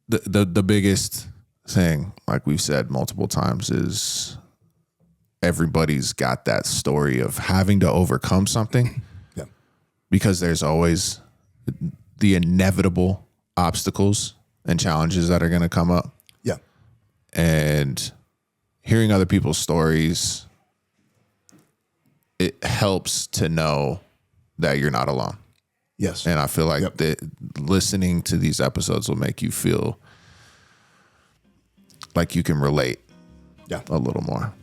the biggest thing, like we've said multiple times, is everybody's got that story of having to overcome something. Yeah. Because there's always the inevitable obstacles and challenges that are going to come up. Yeah. And hearing other people's stories, it helps to know that you're not alone. Yes. And I feel like that listening to these episodes will make you feel like you can relate a little more.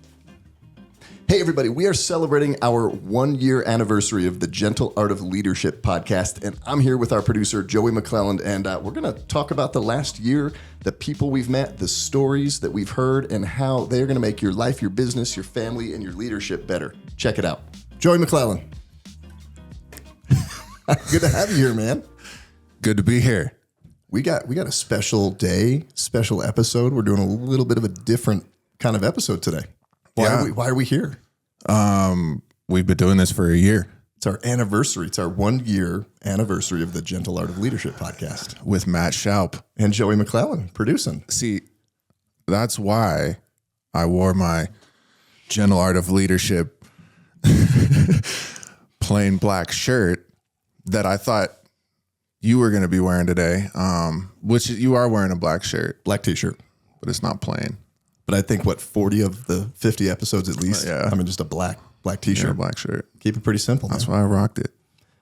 Hey, everybody, we are celebrating our 1-year anniversary of the Gentle Art of Leadership podcast, and I'm here with our producer, Joey McClelland, and we're going to talk about the last year, the people we've met, the stories that we've heard, and how they're going to make your life, your business, your family, and your leadership better. Check it out. Joey McClelland. Good to have you here, man. Good to be here. We got a special day, special episode. We're doing a little bit of a different kind of episode today. Why are we here? We've been doing this for a year. It's our anniversary. It's our 1-year anniversary of the Gentle Art of Leadership podcast. With Matt Shoup. And Joey McClelland producing. See, that's why I wore my Gentle Art of Leadership plain black shirt that I thought you were going to be wearing today, which you are wearing a black shirt. Black t-shirt. But it's not plain. But I think, 40 of the 50 episodes at least, I mean, just a black t-shirt. Yeah, black shirt. Keep it pretty simple, man. That's why I rocked it.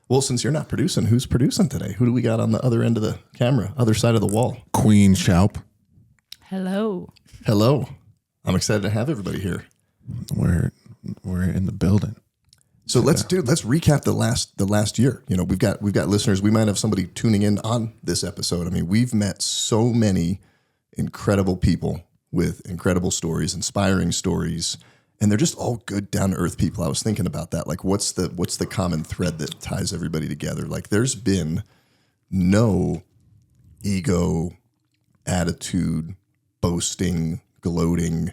Well, since you're not producing, who's producing today? Who do we got on the other end of the camera, other side of the wall? Queen Shoup. Hello. Hello. I'm excited to have everybody here. We're in the building. So let's recap the last year. You know, we've got listeners. We might have somebody tuning in on this episode. I mean, we've met so many incredible people with incredible stories, inspiring stories, and they're just all good, down to earth people. I was thinking about that. Like, what's the common thread that ties everybody together? Like, there's been no ego, attitude, boasting, gloating.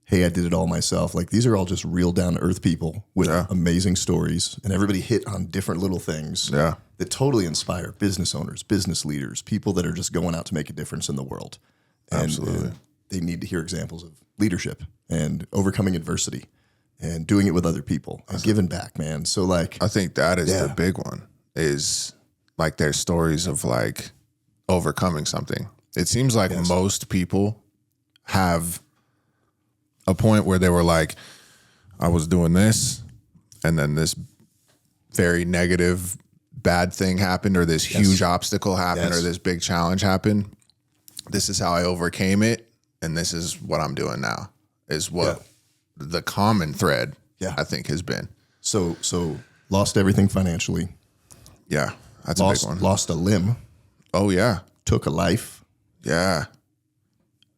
Hey, I did it all myself. Like, these are all just real down to earth people with amazing stories, and everybody hit on different little things that totally inspire business owners, business leaders, people that are just going out to make a difference in the world. Absolutely. They need to hear examples of leadership and overcoming adversity and doing it with other people and giving back, man. So, like, I think that is the big one, is like their stories of like overcoming something. It seems like most people have a point where they were like, I was doing this, and then this very negative, bad thing happened, or this huge obstacle happened, or this big challenge happened. This is how I overcame it, and this is what I'm doing now, is what the common thread, I think, has been. So lost everything financially. Yeah, that's a big one. Lost a limb. Oh, yeah. Took a life. Yeah.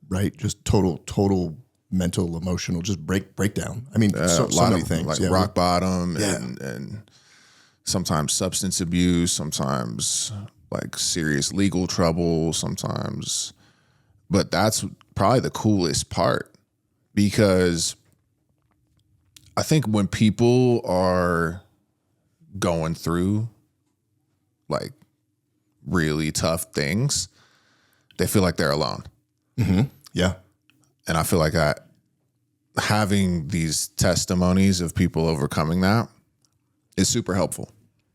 Right? Just total mental, emotional, just breakdown. I mean, so many things. Like rock bottom and sometimes substance abuse, sometimes like serious legal trouble, sometimes. But that's probably the coolest part, because I think when people are going through like really tough things, they feel like they're alone. Mm-hmm. Yeah. And I feel like having these testimonies of people overcoming that is super helpful.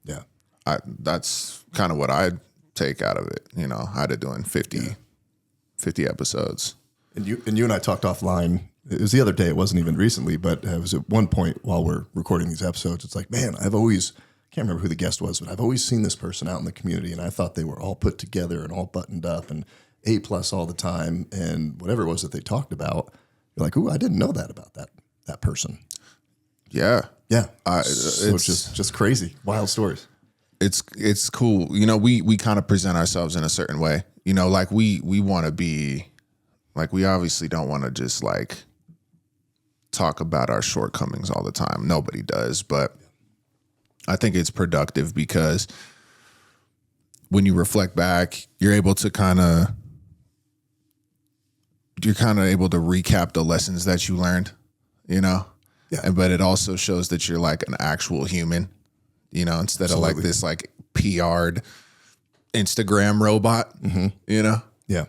Yeah. That's kind of what I take out of it. You know, out of doing 50 episodes. And you and I talked offline. It was the other day. It wasn't even recently, but it was at one point while we're recording these episodes. It's like, man, I can't remember who the guest was, but I've always seen this person out in the community, and I thought they were all put together and all buttoned up and A+ all the time, and whatever it was that they talked about, you're like, ooh, I didn't know that about that person. Yeah. Yeah. So it's just crazy, wild stories. It's cool. You know, we kind of present ourselves in a certain way. You know, like we want to be, like, we obviously don't want to just like talk about our shortcomings all the time. Nobody does, but I think it's productive, because when you reflect back, you're able to able to recap the lessons that you learned, you know? Yeah. But it also shows that you're like an actual human, you know, instead of like this like PR'd Instagram robot, you know? Yeah.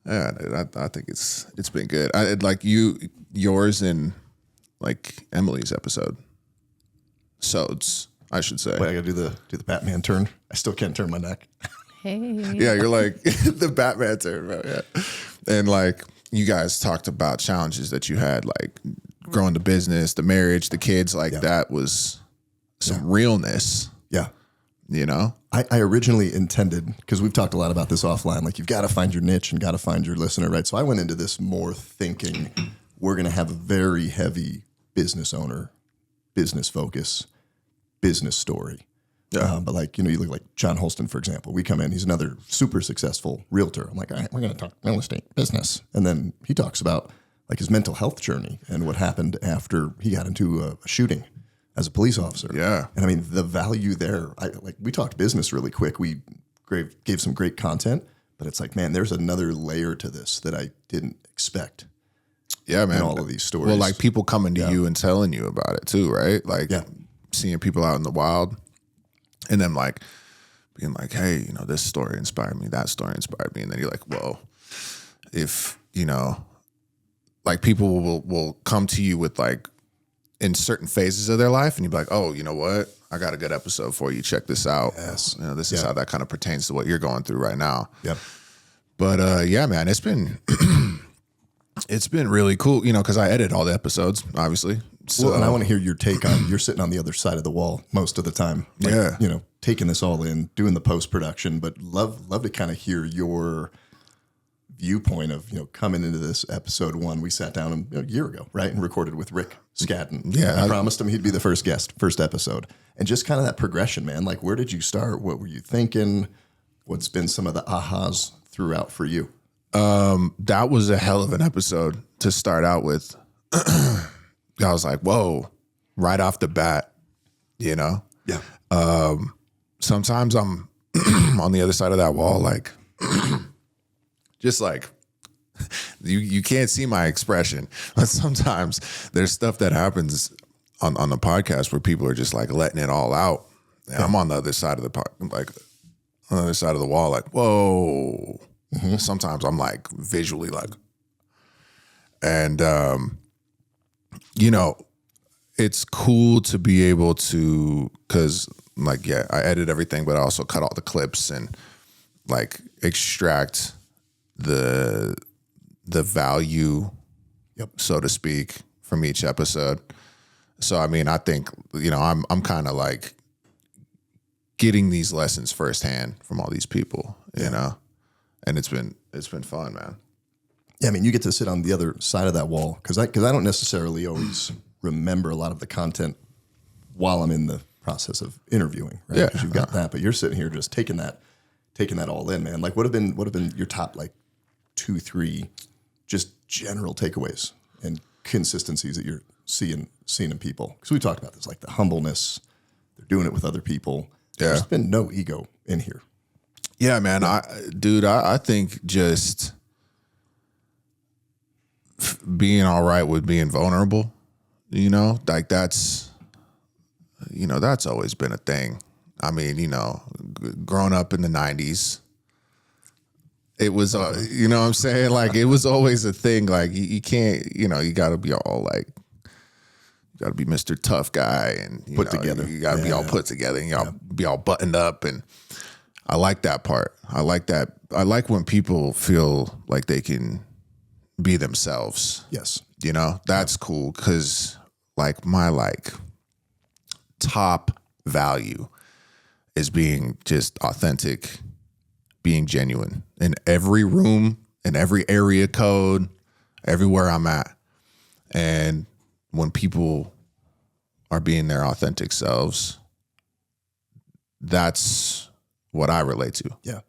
Yeah, dude, I think it's been good. Like yours and like Emily's episode. Sods, I should say. Wait, I gotta do the Batman turn. I still can't turn my neck. Hey. Yeah, you're like the Batman turn, bro. Yeah. And like you guys talked about challenges that you had, like growing the business, the marriage, the kids, like that was some realness. Yeah. You know? I originally intended, because we've talked a lot about this offline, like you've got to find your niche and got to find your listener, right? So I went into this more thinking we're going to have a very heavy business owner, business focus, business story. Yeah. But like, you look like John Holston, for example. We come in, he's another super successful realtor. I'm like, all right, we're going to talk real estate business. And then he talks about like his mental health journey and what happened after he got into a shooting as a police officer. Yeah. And I mean, the value there, we talked business really quick. We gave some great content, but it's like, man, there's another layer to this that I didn't expect. Yeah, man. In all of these stories. Well, like people coming to you and telling you about it too, right? Like seeing people out in the wild and then like being like, hey, this story inspired me, that story inspired me. And then you're like, whoa, if, like people will come to you with like, in certain phases of their life, and you'd be like, oh, you know what? I got a good episode for you. Check this out. Yes. This is how that kind of pertains to what you're going through right now. Yep. But yeah, man, it's been it's been really cool, because I edit all the episodes, obviously. So, Well, and I want to hear your take on, you're sitting on the other side of the wall most of the time. Like, taking this all in, doing the post-production, but love to kind of hear your viewpoint of, coming into this episode one. We sat down a year ago, right? And recorded with Rick Scadden. Yeah. I promised him he'd be the first guest, first episode. And just kind of that progression, man. Like, where did you start? What were you thinking? What's been some of the ahas throughout for you? That was a hell of an episode to start out with. I was like, whoa, right off the bat, Yeah. Sometimes I'm on the other side of that wall, like, just like, you can't see my expression, but sometimes there's stuff that happens on the podcast where people are just like letting it all out. And I'm on the other side of on the other side of the wall, like, whoa. Mm-hmm. Sometimes I'm like visually like, and, it's cool to be able to, cause like, I edit everything, but I also cut all the clips and like extract the value, so to speak, from each episode. So, I mean, I think, I'm kind of like getting these lessons firsthand from all these people, and it's been fun, man. Yeah. I mean, you get to sit on the other side of that wall. Cause I don't necessarily always remember a lot of the content while I'm in the process of interviewing, right? Yeah. Because you've got that, but you're sitting here just taking that all in, man. Like what have been your top like 2-3 just general takeaways and consistencies that you're seeing in people? Because we talked about this, like the humbleness, they're doing it with other people. Yeah. There's been no ego in here. Yeah, man. I think just being all right with being vulnerable, like that's always been a thing. I mean, growing up in the 90s, it was, you know what I'm saying? Like, it was always a thing. Like, you can't, you got to be all like, you got to be Mr. Tough Guy and Put together. You got to be all put together and y'all be all buttoned up. And I like that part. I like that. I like when people feel like they can be themselves. Yes. That's cool. Cause like my top value is being just authentic, being genuine in every room, in every area code, everywhere I'm at. And when people are being their authentic selves, that's what I relate to. Yeah.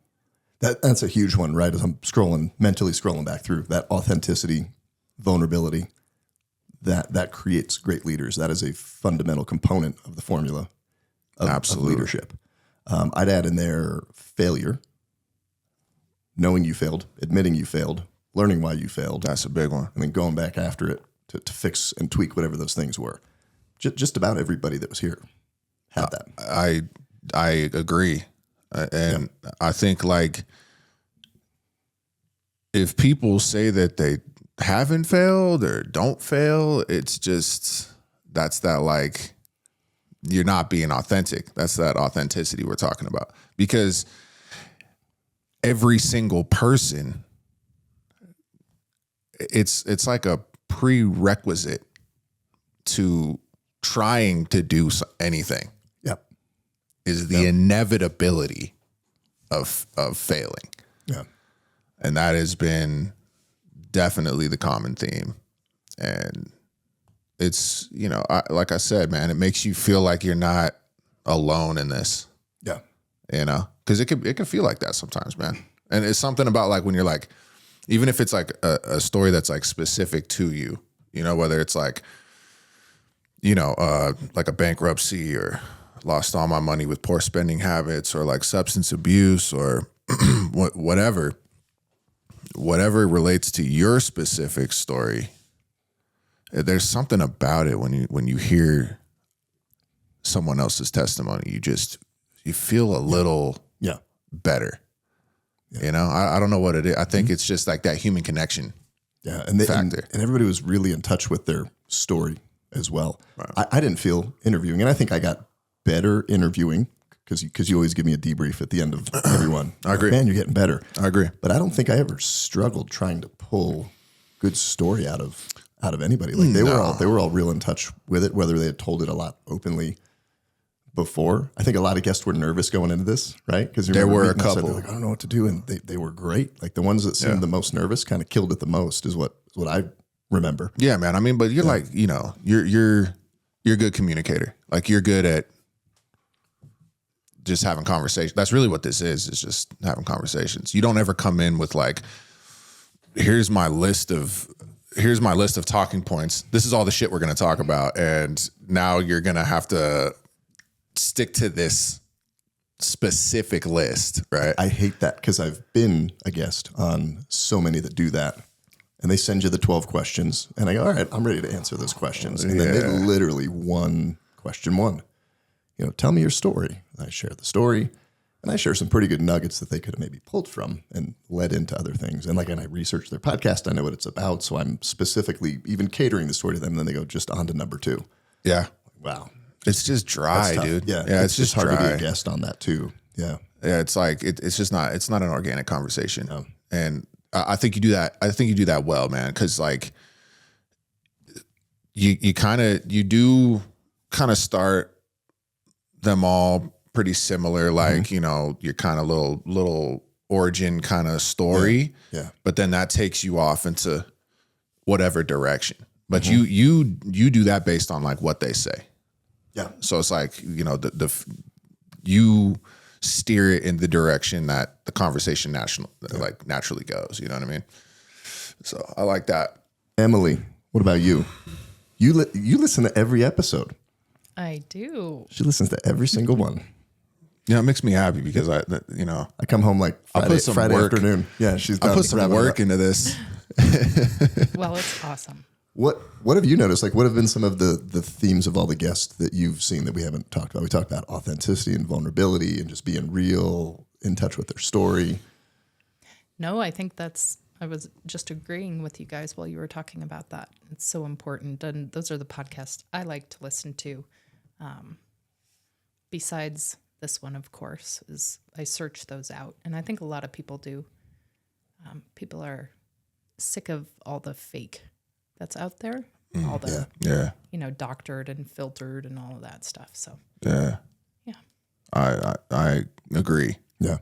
That's a huge one, right? As I'm mentally scrolling back through that authenticity, vulnerability, that creates great leaders. That is a fundamental component of the formula of leadership. I'd add in there failure, knowing you failed, admitting you failed, learning why you failed. That's a big one. And then going back after it to fix and tweak whatever those things were. Just about everybody that was here had that. I agree. And I think like if people say that they haven't failed or don't fail, it's just, that's that like, you're not being authentic. That's that authenticity we're talking about. Because every single person, it's like a prerequisite to trying to do anything. Yep. Is the inevitability of failing. Yeah. And that has been definitely the common theme. And it's, you know, like I said, man, it makes you feel like you're not alone in this. Yeah. You know, because it can feel like that sometimes, man. And it's something about like when you're like, even if it's like a story that's like specific to you, you know, whether it's like, you know, like a bankruptcy or lost all my money with poor spending habits or like substance abuse or whatever relates to your specific story. There's something about it when you hear someone else's testimony, you feel a little better. Yeah. You know, I don't know what it is. I think it's just like that human connection. Yeah. And everybody was really in touch with their story as well. Right. I didn't feel interviewing, and I think I got better interviewing because you always give me a debrief at the end of everyone. I agree. Man, you're getting better. I agree. But I don't think I ever struggled trying to pull good story out of anybody. Like they were all real in touch with it, whether they had told it a lot openly before. I think a lot of guests were nervous going into this, right? Because there were a couple. They're like, I don't know what to do, and they were great. Like the ones that seemed the most nervous kind of killed it the most, is what I remember. Yeah, man. I mean, but you're like, you know, you're a good communicator. Like you're good at just having conversations. That's really what this is just having conversations. You don't ever come in with like, here's my list of talking points. This is all the shit we're going to talk about. And now you're going to have to stick to this specific list, right? I hate that because I've been a guest on so many that do that. And they send you the 12 questions. And I go, all right, I'm ready to answer those questions. And then they literally question one. You know, tell me your story. And I share the story. And I share some pretty good nuggets that they could have maybe pulled from and led into other things. And like, and I research their podcast. I know what it's about. So I'm specifically even catering the story to them. And then they go just on to number 2. Yeah. Wow. It's just dry, dude. Yeah. It's just hard dry. to be a guest on that too. Yeah. Yeah. It's like, it's just not, it's not an organic conversation. No. And I think you do that. I think you do that well, man. Cause like you do kind of start them all pretty similar. Like, you know, your kind of little origin kind of story. Yeah. But then that takes you off into whatever direction. But you do that based on like what they say. Yeah. So it's like, you know, you steer it in the direction that the conversation naturally goes. You know what I mean? So I like that. Emily, what about you? You listen to every episode. I do. She listens to every single one. Yeah, it makes me happy because I come home like Friday afternoon. Yeah, she's done. I put some work into this. Well, it's awesome. What have you noticed? Like, what have been some of the themes of all the guests that you've seen that we haven't talked about? We talked about authenticity and vulnerability and just being real, in touch with their story. No, I think I was just agreeing with you guys while you were talking about that. It's so important. And those are the podcasts I like to listen to. Besides this one, of course, is I search those out. And I think a lot of people do. People are sick of all the fake that's out there. All the, you know, doctored and filtered and all of that stuff. So, yeah. I agree. Yeah.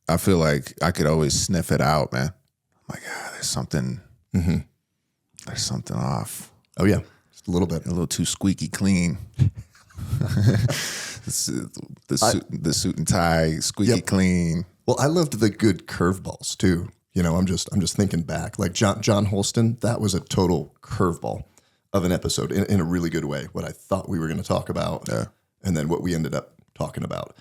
I feel like I could always sniff it out, man. I'm like, there's something off. Oh yeah. Just a little bit. A little too squeaky clean. the suit and tie, squeaky clean. Well, I loved the good curveballs too. You know, I'm just thinking back. Like John Holston, that was a total curveball of an episode in a really good way. What I thought we were going to talk about, and then what we ended up talking about.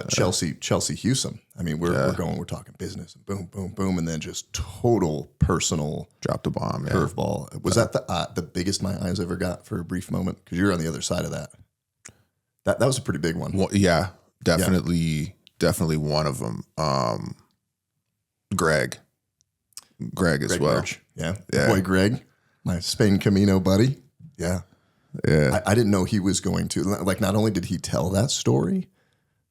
Chelsea Hewsome. I mean, we're talking business, and boom, boom, boom, and then just total personal drop the bomb, curveball. Was that the biggest my eyes ever got for a brief moment? Because you're on the other side of that. That was a pretty big one. Well, yeah, definitely one of them. Greg Greg as well. Birch. Yeah. Boy, Greg, my Spain Camino buddy. Yeah. Yeah. I didn't know he was going to, like, not only did he tell that story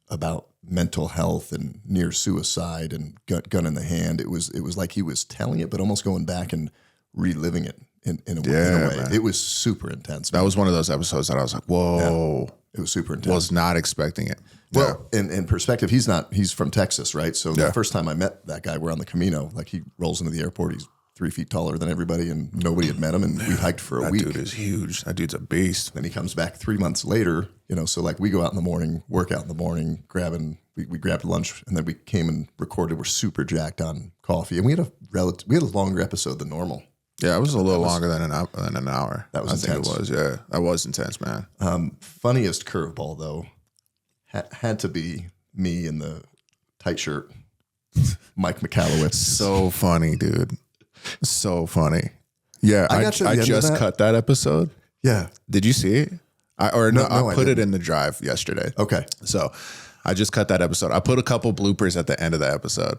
about mental health and near suicide and gun in the hand, it was like he was telling it, but almost going back and reliving it in a way. Man. It was super intense. That was one of those episodes that I was like, whoa. Yeah. It was super intense. Was not expecting it. Well, in perspective, he's from Texas, right? So the first time I met that guy, we're on the Camino, like he rolls into the airport, he's 3 feet taller than everybody and nobody had met him. And we hiked for a week. That dude is huge. That dude's a beast. Then he comes back 3 months later, so like we go out in the morning, work out in the morning, we grabbed lunch and then we came and recorded. We're super jacked on coffee and we had a longer episode than normal. Yeah, it was a little longer than an hour. That was intense. I think it was, yeah. That was intense, man. Funniest curveball, though, had to be me in the tight shirt, Mike McAllowitz. So funny, dude. So funny. Yeah, I just cut that episode. Yeah. Did you see it? I put it in the drive yesterday. Okay. So I just cut that episode. I put a couple bloopers at the end of the episode.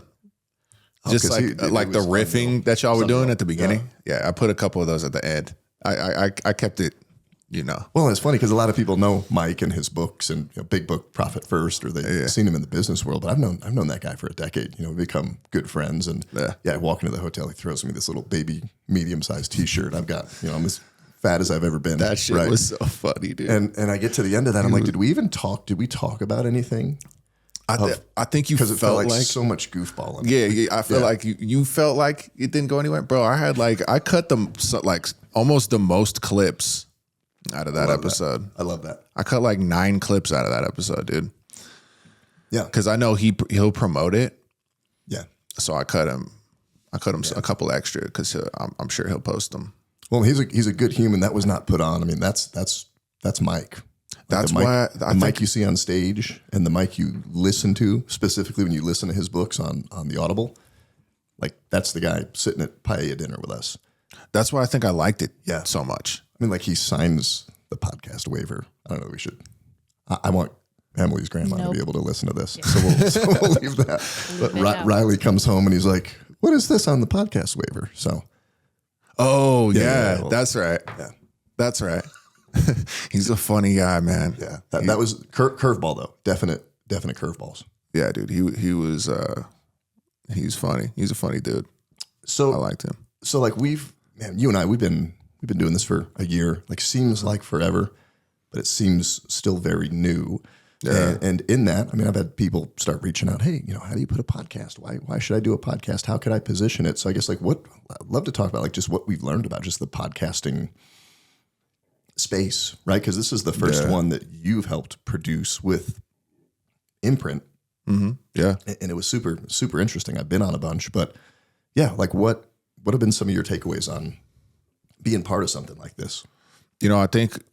Just like the riffing that y'all were doing at the beginning. Yeah, I put a couple of those at the end. I kept it, Well, it's funny because a lot of people know Mike and his books and Big Book Profit First, or they've seen him in the business world. But I've known that guy for a decade. We've become good friends. And I walk into the hotel, he throws me this little baby medium-sized T-shirt. I've got, I'm as fat as I've ever been. That shit was so funny, dude. And I get to the end of that, I'm like, did we talk about anything? I think you felt like so much goofball. Yeah, I feel like you felt like it didn't go anywhere, bro. I cut them almost the most clips out of that episode. I love that. I cut like 9 clips out of that episode, dude. Yeah, because I know he'll promote it. Yeah, so I cut him a couple extra because I'm sure he'll post them. Well, he's a good human. That was not put on. I mean, that's Mike. That's why the mic you see on stage and the mic you listen to, specifically when you listen to his books on the Audible, like that's the guy sitting at paella dinner with us. That's why I think I liked it so much. I mean, like he signs the podcast waiver. I don't know. We should. I want Emily's grandma to be able to listen to this, so we'll leave that. But Riley comes home and he's like, "What is this on the podcast waiver?" So, well, that's right. Yeah, that's right. He's a funny guy, man. Yeah, that was curveball though. Definite curveballs. Yeah, dude. He was he's funny. He's a funny dude. So I liked him. So like you and I, we've been doing this for a year. Like seems like forever, but it seems still very new. Yeah. And in that, I mean, I've had people start reaching out. Hey, how do you put a podcast? Why should I do a podcast? How could I position it? So I guess like I'd love to talk about like just what we've learned about just the podcasting space, right? Because this is the first one that you've helped produce with Imprint. Mm-hmm. Yeah. And it was super, super interesting. I've been on a bunch, but yeah, like what have been some of your takeaways on being part of something like this? I think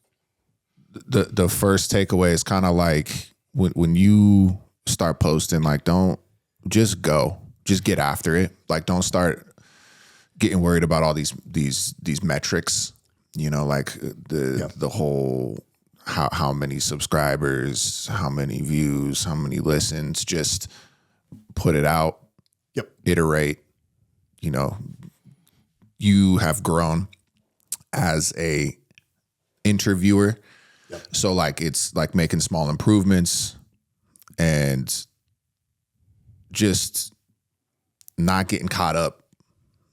the first takeaway is kind of like when you start posting, like don't just get after it. Like don't start getting worried about all these metrics. Like the whole how many subscribers, how many views, how many listens. Just put it out. Yep. Iterate. You have grown as a interviewer. Yep. So like it's like making small improvements and just not getting caught up,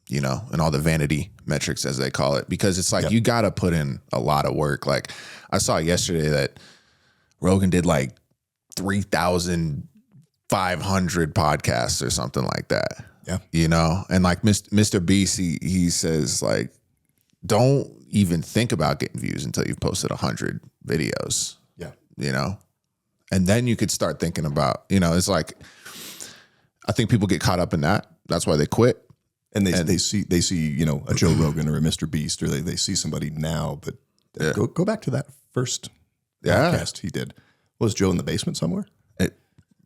in all the vanity metrics as they call it, because it's like you got to put in a lot of work. Like I saw yesterday that Rogan did like 3,500 podcasts or something like that. Yeah. And like Mr. Beast, he says like, don't even think about getting views until you've posted 100 videos. Yeah. And then you could start thinking about, it's like, I think people get caught up in that. That's why they quit. And they see a Joe Rogan or a Mr. Beast, or they see somebody now, but go back to that first podcast he did. Was Joe in the basement somewhere?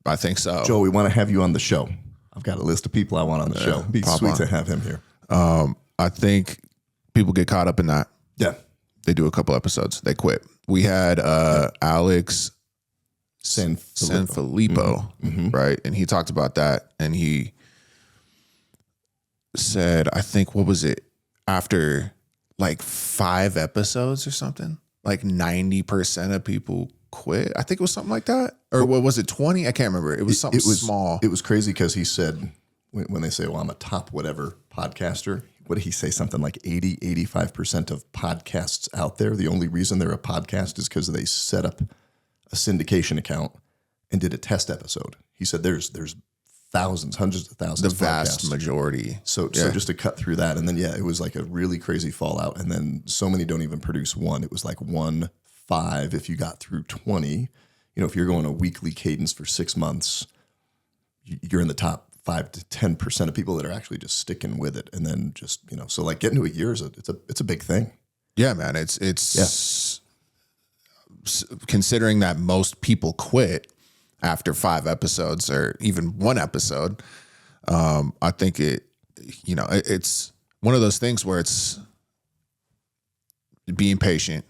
I think so. Joe, we want to have you on the show. I've got a list of people I want on the show. It'd be sweet to have him here. I think people get caught up in that. Yeah. They do a couple episodes. They quit. We had Alex Sanfilippo, right? And he talked about that, and he said, I think, what was it? After like 5 episodes or something, like 90% of people quit. I think it was something like that. Or what was it, 20? I can't remember. It was something small. It was crazy because he said, when they say, well, I'm a top whatever podcaster, what did he say? Something like 85% of podcasts out there, the only reason they're a podcast is because they set up a syndication account and did a test episode. He said there's thousands, hundreds of thousands The of vast podcasts. majority. So just to cut through that. And then, it was like a really crazy fallout. And then so many don't even produce one. It was like 1-5 if you got through 20. If you're going a weekly cadence for 6 months, you're in the top 5 to 10% of people that are actually just sticking with it. And then just, so like getting to a year it's a big thing. Yeah, man. It's considering that most people quit after 5 episodes or even 1 episode. I think it's one of those things where it's being patient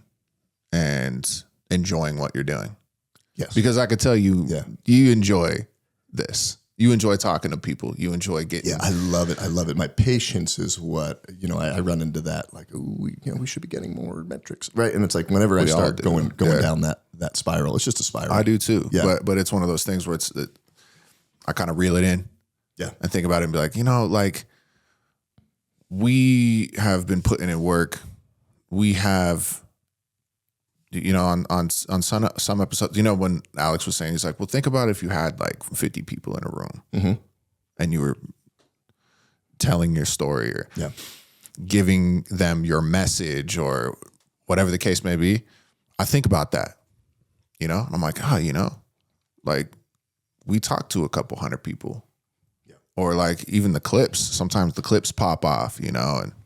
and enjoying what you're doing. Yes. Because I could tell you, you enjoy this. You enjoy talking to people. You enjoy getting. Yeah, I love it. I love it. My patience is what, I run into that. Like, we should be getting more metrics. Right. And it's like whenever I start going down that spiral, it's just a spiral. I do too. Yeah. But it's one of those things where I kind of reel it in. Yeah. And think about it and be like, like we have been putting in work. We have, on some episodes, when Alex was saying, he's like, well, think about if you had like 50 people in a room and you were telling your story or giving them your message or whatever the case may be. I think about that, and I'm like, like we talked to a couple hundred people or like even the clips. Sometimes the clips pop off, and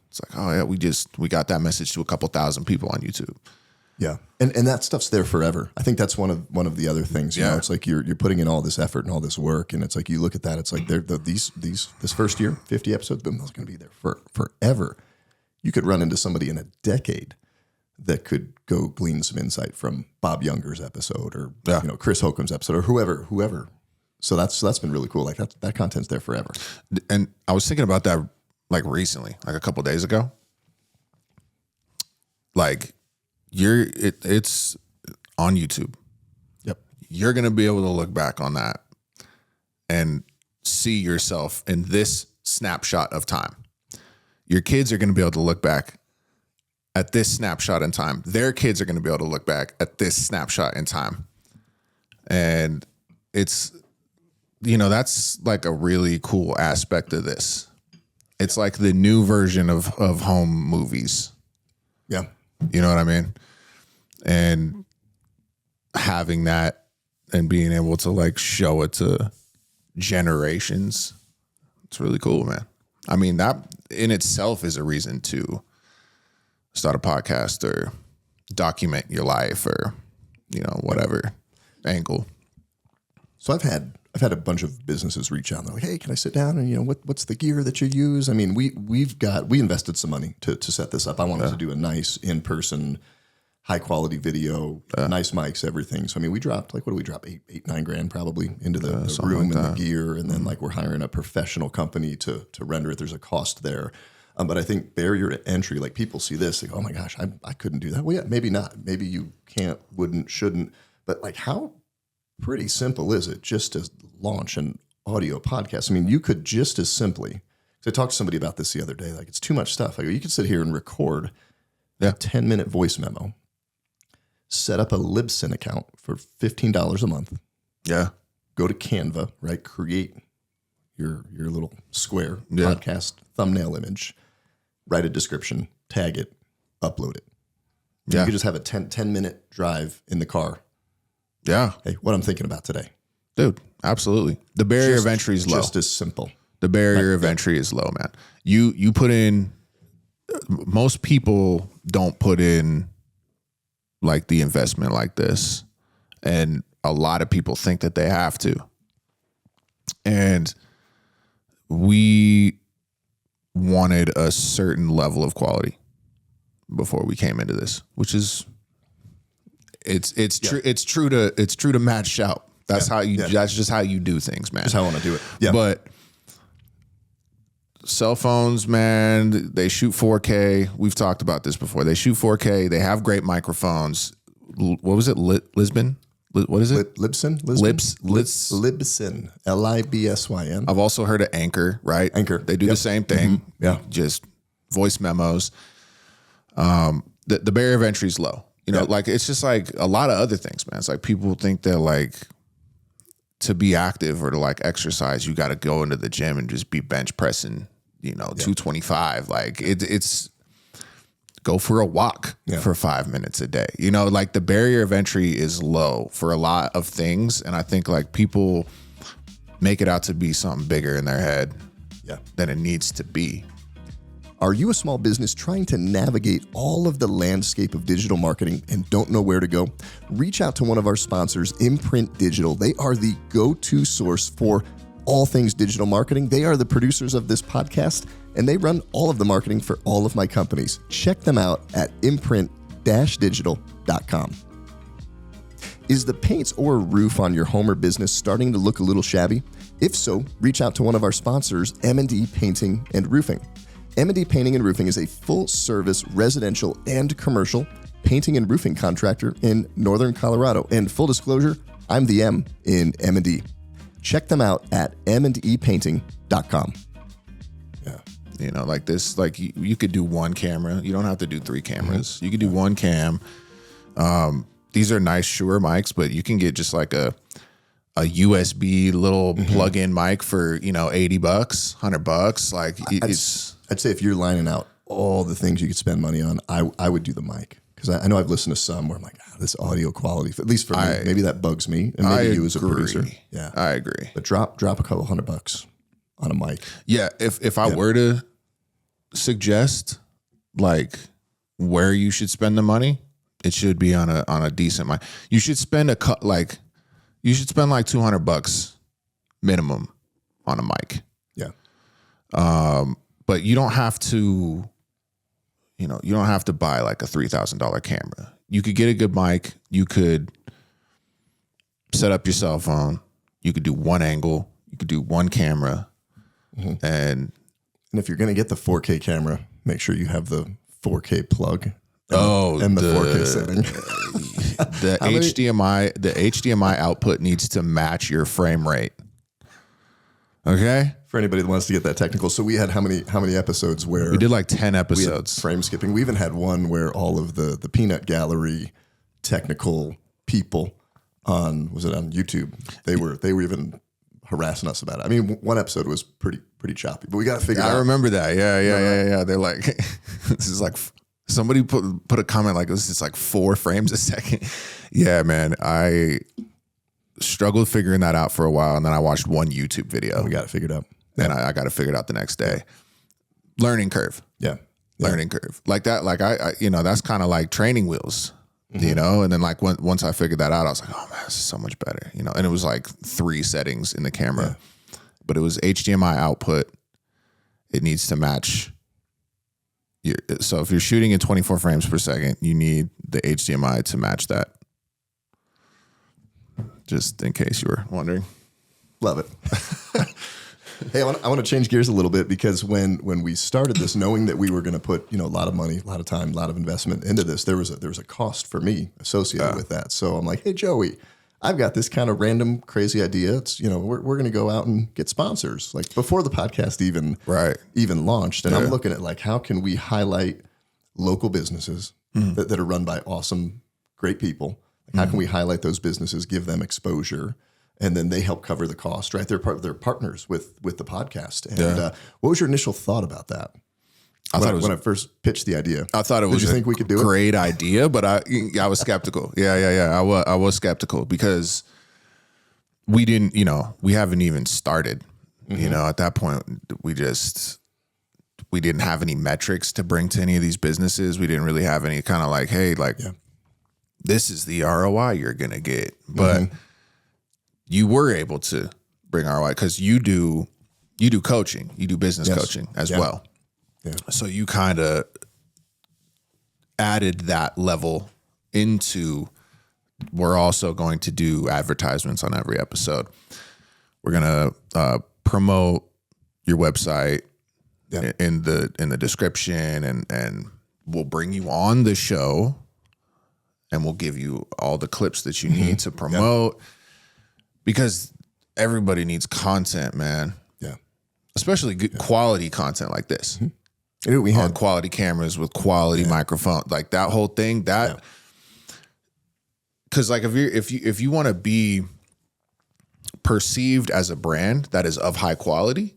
it's like, oh yeah, we got that message to a couple thousand people on YouTube. Yeah. And that stuff's there forever. I think that's one of the other things, it's like you're putting in all this effort and all this work. And it's like, you look at that, it's like this first year, 50 episodes, boom, those are going to be there for forever. You could run into somebody in a decade that could go glean some insight from Bob Younger's episode or, Chris Holcomb's episode or whoever. So that's been really cool. Like that content's there forever. And I was thinking about that like recently, like a couple of days ago. Like, it's on YouTube. Yep. You're going to be able to look back on that and see yourself in this snapshot of time. Your kids are going to be able to look back at this snapshot in time. Their kids are going to be able to look back at this snapshot in time. And it's, that's like a really cool aspect of this. It's like the new version of home movies. Yeah. You know what I mean? And having that and being able to like show it to generations, it's really cool, man. I mean, that in itself is a reason to start a podcast or document your life or, whatever angle. So I've had a bunch of businesses reach out and they're like, hey, can I sit down and, what's the gear that you use? I mean, we invested some money to set this up. I wanted to do a nice in-person, high quality video, nice mics, everything. So, I mean, we dropped what do we drop? $8-9 probably into the room like and the gear. And then like we're hiring a professional company to render it. There's a cost there. But I think barrier to entry, like people see this, they go, oh my gosh, I couldn't do that. Well, yeah, maybe not. Maybe you can't, wouldn't, shouldn't. But like how pretty simple is it just to launch an audio podcast? I mean, you could just as simply, because I talked to somebody about this the other day, like it's too much stuff. I go, you could sit here and record a 10-minute voice memo, set up a Libsyn account for $15 a month. Yeah. Go to Canva, right? Create your little square podcast thumbnail image, write a description, tag it, upload it. Yeah. You could just have a 10-minute drive in the car. Yeah. Hey, what I'm thinking about today. Dude, absolutely. The barrier of entry is low. Just as simple. The barrier of entry is low, man. You put in, most people don't put in like the investment like this. And a lot of people think that they have to. And we wanted a certain level of quality before we came into this, which is it's true to Matt Shoup. That's how you that's just how you do things, man. That's how I want to do it. Yeah. But cell phones, man, they shoot 4K. We've talked about this before. They shoot 4K. They have great microphones. What was it? Lisbon? What is it? Libsyn? Libsyn. Libsyn. I've also heard of Anchor, right? Anchor. They do the same thing. Mm-hmm. Yeah. Just voice memos. The barrier of entry is low. You know, like it's just like a lot of other things, man. It's like people think that like to be active or to like exercise, you got to go into the gym and just be bench pressing, 225. Like it's go for a walk for 5 minutes a day. Like the barrier of entry is low for a lot of things. And I think like people make it out to be something bigger in their head than it needs to be. Are you a small business trying to navigate all of the landscape of digital marketing and don't know where to go? Reach out to one of our sponsors, Imprint Digital. They are the go-to source for all things digital marketing. They are the producers of this podcast, and they run all of the marketing for all of my companies. Check them out at imprint-digital.com. Is the paint or roof on your home or business starting to look a little shabby? If so, reach out to one of our sponsors, M&D Painting and Roofing. M&D Painting and Roofing is a full-service residential and commercial painting and roofing contractor in Northern Colorado. And full disclosure, I'm the M in M&D. Check them out at mdepainting.com. Yeah. Like this, like you could do one camera. You don't have to do 3 cameras. You could do one cam. These are nice Shure mics, but you can get just like a USB little plug-in mic for, $80, $100. Like I'd say if you're lining out all the things you could spend money on, I would do the mic. Because I know I've listened to some where I'm like, this audio quality, at least for me, maybe that bugs me. And maybe you as a producer. Yeah, I agree. But drop a couple $100 on a mic. Yeah, if I were to suggest like where you should spend the money, it should be on a decent mic. You should spend like $200 minimum on a mic. Yeah. But you don't have to, you don't have to buy like a $3,000 camera. You could get a good mic. You could set up your cell phone. You could do one angle. You could do one camera. And if you're going to get the 4K camera, make sure you have the 4K plug. And the 4K setting. The HDMI output needs to match your frame rate. Okay? For anybody that wants to get that technical. So we had how many episodes where we did like 10 episodes. Frame skipping. We even had one where all of the peanut gallery technical people on YouTube. They were even harassing us about it. I mean, one episode was pretty choppy, but we got to figure it out. I remember that. Yeah. They're like, this is like, somebody put a comment like this is like 4 frames a second. Yeah, man. I struggled figuring that out for a while, and then I watched one YouTube video. We got it figured out. And I got to figure it out the next day. Learning curve. Yeah. Learning curve. Like that, like I that's kind of like training wheels, and then like once I figured that out, I was like, oh man, this is so much better, and it was like 3 settings in the camera, but it was HDMI output. It needs to match. So if you're shooting in 24 frames per second, you need the HDMI to match that. Just in case you were wondering. Love it. Hey, I want to change gears a little bit because when we started this, knowing that we were going to put a lot of money, a lot of time, a lot of investment into this, there was a cost for me associated with that. So I'm like, hey Joey, I've got this kind of random crazy idea. It's we're going to go out and get sponsors like before the podcast even launched, and I'm looking at like how can we highlight local businesses that are run by awesome, great people. Like, how can we highlight those businesses, give them exposure? And then they help cover the cost, right? They're partners with the podcast. And what was your initial thought about that? When I first pitched the idea, I thought it was think we could do great idea, but I was skeptical. I was skeptical because we didn't, we haven't even started. At that point, we didn't have any metrics to bring to any of these businesses. We didn't really have any kind of like, hey, like this is the ROI you're gonna get, but. You were able to bring ROI because you do coaching, you do business coaching as well. Yeah. So you kind of added that level into, we're also going to do advertisements on every episode. We're going to promote your website, in the description, and we'll bring you on the show, and we'll give you all the clips that you need to promote, because everybody needs content, man. Yeah. Especially good quality content like this. We had quality cameras with quality microphone, like that whole thing. That because like if you want to be perceived as a brand that is of high quality,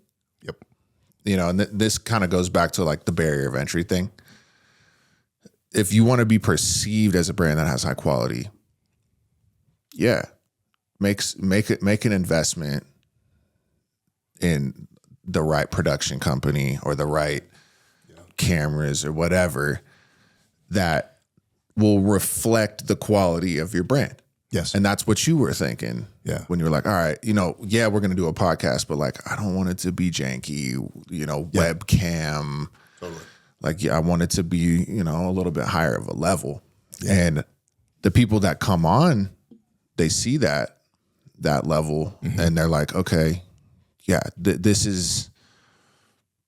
and this kind of goes back to like the barrier of entry thing. If you want to be perceived as a brand that has high quality, make an investment in the right production company or the right cameras or whatever that will reflect the quality of your brand. Yes. And that's what you were thinking. Yeah. When you were like, all right, we're going to do a podcast, but like, I don't want it to be janky, webcam. Totally. Like, I want it to be, a little bit higher of a level. Yeah. And the people that come on, they see that level and they're like, okay, this is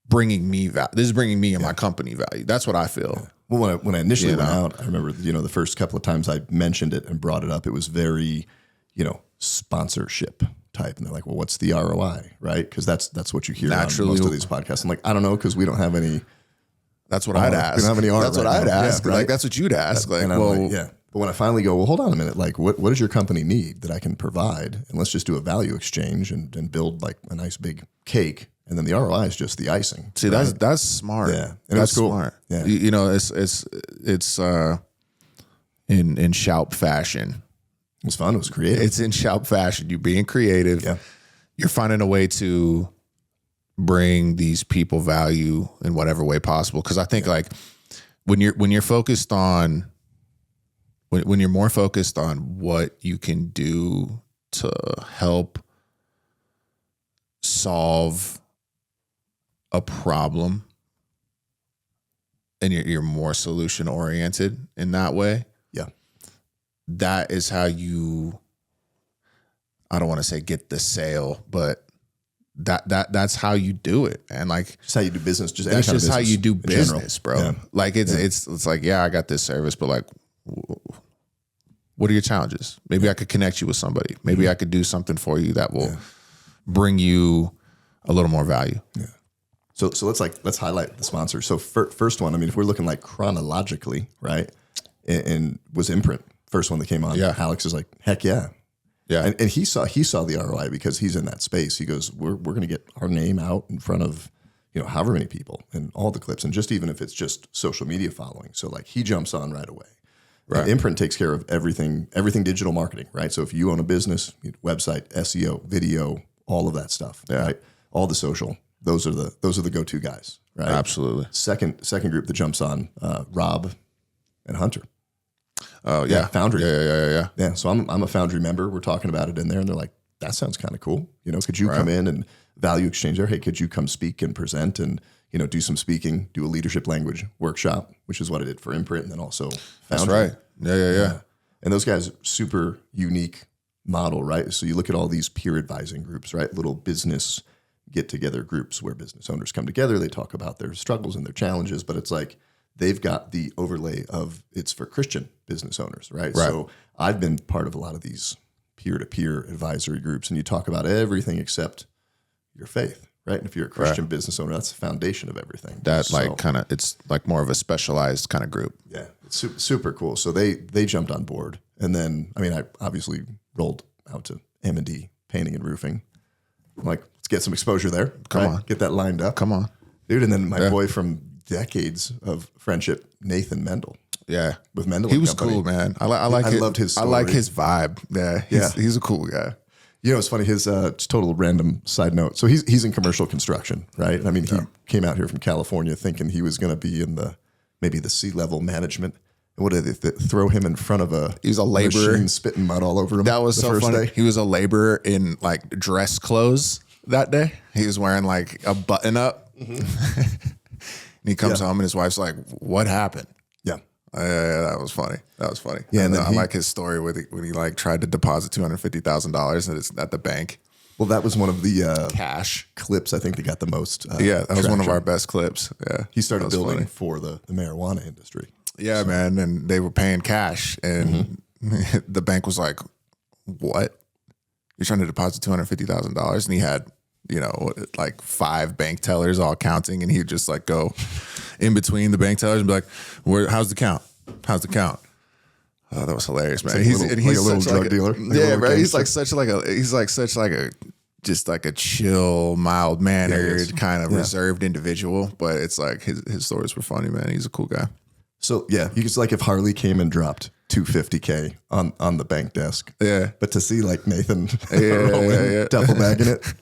bringing me value. This is bringing me and my company value. That's what I feel. Yeah. Well, when I initially went out, I remember, the first couple of times I mentioned it and brought it up, it was very, sponsorship type. And they're like, well, what's the ROI? Right? Because that's what you hear naturally on most of these podcasts. I'm like, I don't know, because we don't have any. That's what I'd ask. We don't have any art. That's what I'd ask. Like, that's what you'd ask. Like, well, But when I finally go, well, hold on a minute. Like, what does your company need that I can provide? And let's just do a value exchange and build like a nice big cake. And then the ROI is just the icing. See, right? that's smart. Yeah, and that's cool. Smart. Yeah, it's in Shoup fashion. It was fun. It was creative. It's in Shoup fashion. You're being creative. Yeah, you're finding a way to bring these people value in whatever way possible. Because I think like when you're focused on when you're more focused on what you can do to help solve a problem, and you're more solution oriented in that way. Yeah. That is how you, I don't want to say get the sale, but that's how you do it. And like, just how you do business. Just that's just how you do business, bro. Yeah. Like it's like, I got this service, but like, what are your challenges? Maybe I could connect you with somebody. Maybe I could do something for you that will bring you a little more value. Yeah. So let's highlight the sponsor. So first one, I mean, if we're looking like chronologically, right, and was Imprint, first one that came on. Yeah. Alex is like, heck yeah. Yeah. And he saw the ROI because he's in that space. He goes, we're going to get our name out in front of, however many people and all the clips, and just even if it's just social media following. So like he jumps on right away. Right. Imprint takes care of everything digital marketing, right? So if you own a business, website, SEO, video, all of that stuff, right? All the social. Those are the go-to guys, right? Absolutely. Second group that jumps on, Rob and Hunter. Oh yeah. Foundry. Yeah. Yeah. So I'm a Foundry member. We're talking about it in there, and they're like, that sounds kind of cool. Could you come in and value exchange there? Hey, could you come speak and present and do some speaking, do a leadership language workshop, which is what I did for Imprint, and then also Foundry. That's right. Yeah. And those guys, super unique model, right? So you look at all these peer advising groups, right? Little business get-together groups where business owners come together. They talk about their struggles and their challenges, but it's like they've got the overlay of it's for Christian business owners, right? So I've been part of a lot of these peer-to-peer advisory groups, and you talk about everything except your faith, right? And if you're a Christian business owner, that's the foundation of everything. It's like more of a specialized kind of group. Yeah, it's super cool. So they jumped on board, and then I obviously rolled out to M&D Painting and Roofing. I'm like, let's get some exposure there. Come on, get that lined up. Come on, dude. And then my boy from decades of friendship, Nathan Mendel. Yeah, with Mendel. He was cool, man. I loved his story. I like his vibe. Yeah, he's a cool guy. It's funny. His total random side note. So he's in commercial construction, right? I mean, he came out here from California thinking he was going to be in maybe the C-level management. And what did they throw him in front of he was a laborer, machine, spitting mud all over him? That was so funny. Day. He was a laborer in like dress clothes that day. He was wearing like a button up, and he comes home and his wife's like, "What happened?" Yeah. That was funny. Yeah, and then I like his story when he like tried to deposit $250,000 at the bank. Well, that was one of the cash clips I think that got the most. Yeah, that was one of traction. our best clips. Yeah, He started building funny. for the marijuana industry. Yeah, man, and they were paying cash, and the bank was like, "What? You're trying to deposit $250,000?" And he had, like 5 bank tellers all counting, and he'd just like go in between the bank tellers and be like, how's the count? How's the count?" Oh, that was hilarious, man. Like He's a little drug dealer. Yeah, right. He's like such a just like a chill, mild mannered, kind of reserved individual. But it's like his stories were funny, man. He's a cool guy. So yeah, it's like if Harley came and dropped $250K on the bank desk. Yeah. But to see like Nathan rolling duffel bagging it.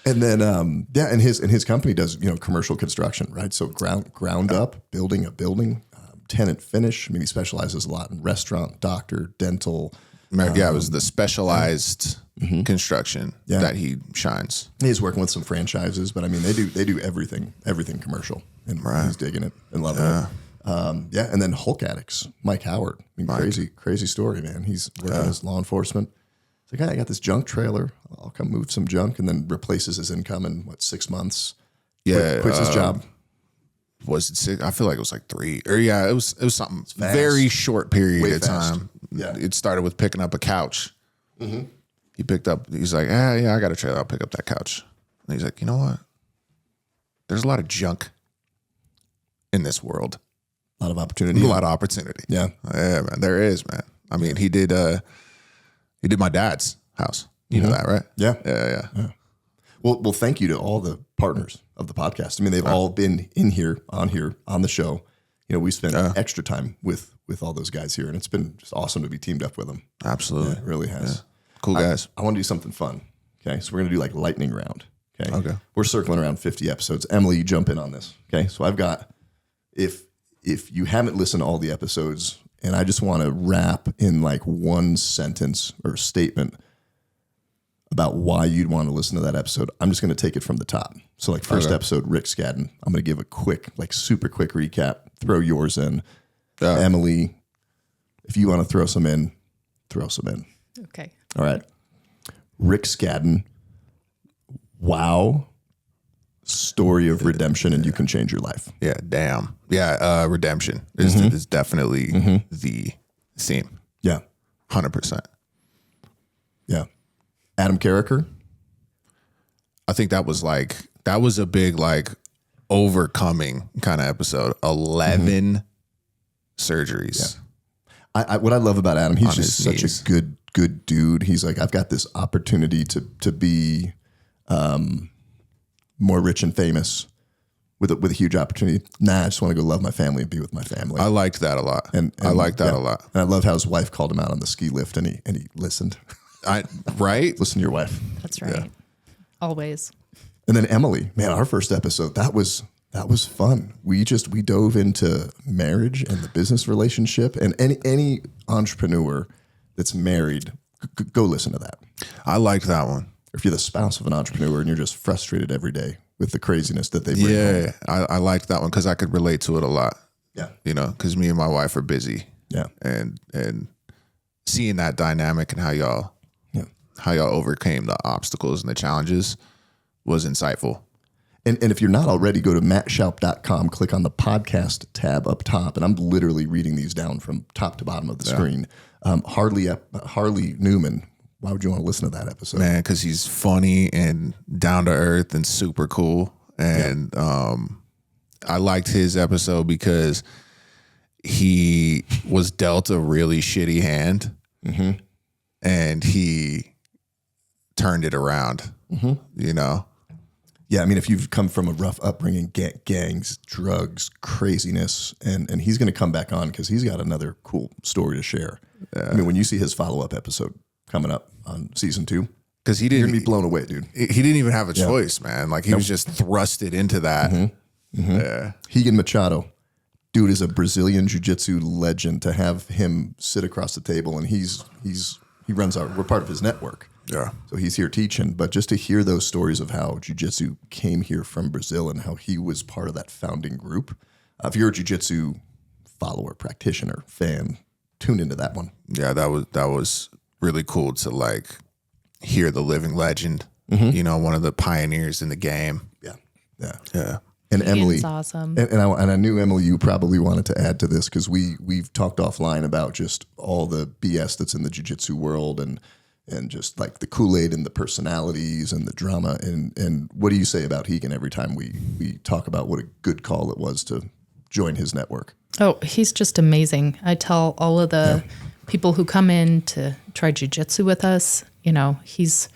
And then and his company does commercial construction, right? So ground up, building a building, tenant finish. I mean, he specializes a lot in restaurant, doctor, dental. It was the specialized construction that he shines. He's working with some franchises, but I mean, they do everything commercial, and he's digging it and loving it. And then Hulk Addicts, Mike Howard. I mean, crazy story, man. He's working as law enforcement. He's like, I got this junk trailer. I'll come move some junk, and then replaces his income in 6 months. Yeah, quits his job. Was it 6? I feel like it was like 3. Or it was something very short period of time. Yeah, it started with picking up a couch. He's like, I got a trailer. I'll pick up that couch. And he's like, you know what? There's a lot of junk in this world. A lot of opportunity. Yeah, man. There is, man. I mean, he did my dad's house. You know that, right? Yeah. Well, thank you to all the partners of the podcast. I mean, they've all been on the show. We spent extra time with all those guys here, and it's been just awesome to be teamed up with them. Absolutely. Yeah, it really has. Yeah. Cool guys. I want to do something fun. Okay. So we're going to do like lightning round. Okay. We're circling around 50 episodes. Emily, you jump in on this. Okay. So I've got, if you haven't listened to all the episodes, and I just want to wrap in like one sentence or statement about why you'd want to listen to that episode, I'm just going to take it from the top. So like first episode, Rick Skadden. I'm going to give a quick, like super quick recap, throw yours in. Emily, if you want to throw some in, throw some in. Okay. All right. Rick Skadden. Wow. Story of redemption, and you can change your life. Yeah, damn. Yeah, redemption is definitely the theme. Yeah. 100%. Yeah. Adam Carricker. I think that was a big like overcoming kind of episode. 11 surgeries. Yeah. What I love about Adam, he's just such a good dude. He's like, I've got this opportunity to be more rich and famous with a huge opportunity. I just want to go love my family and be with my family. I liked that a lot. And I liked that a lot. And I love how his wife called him out on the ski lift, and he listened. Right? Listen to your wife. That's right. Yeah. Always. And then Emily, man, our first episode, that was fun. We dove into marriage and the business relationship, and any entrepreneur that's married, go listen to that. I liked that one. Or if you're the spouse of an entrepreneur and you're just frustrated every day with the craziness that they bring Yeah, home. I liked that one because I could relate to it a lot. Yeah. Because me and my wife are busy. Yeah. And seeing that dynamic and how y'all overcame the obstacles and the challenges was insightful. And if you're not already, go to mattshoup.com, click on the podcast tab up top. And I'm literally reading these down from top to bottom of the screen. Harley Newman. Why would you want to listen to that episode? Man, because he's funny and down to earth and super cool. And I liked his episode because he was dealt a really shitty hand and he turned it around, Yeah, I mean, if you've come from a rough upbringing, gangs, drugs, craziness, and he's going to come back on because he's got another cool story to share. I mean, when you see his follow-up episode coming up on season 2, because you're going to be blown away, dude. He didn't even have a choice, man. Like he was just thrusted into that. Yeah. Higan Machado, dude, is a Brazilian jiu-jitsu legend. To have him sit across the table, and he runs we're part of his network. Yeah. So he's here teaching, but just to hear those stories of how jiu-jitsu came here from Brazil and how he was part of that founding group. If you're a jiu-jitsu follower, practitioner, fan, tune into that one. Yeah, that was really cool to like hear the living legend, you know, one of the pioneers in the game. Yeah. Keegan's And Emily, awesome. and I knew, Emily, you probably wanted to add to this because we've talked offline about just all the BS that's in the jiu-jitsu world and just like the Kool-Aid and the personalities and the drama. And what do you say about Hegan every time we talk about what a good call it was to join his network? Oh, he's just amazing. I tell all of the people who come in to try jiu-jitsu with us, you know, he's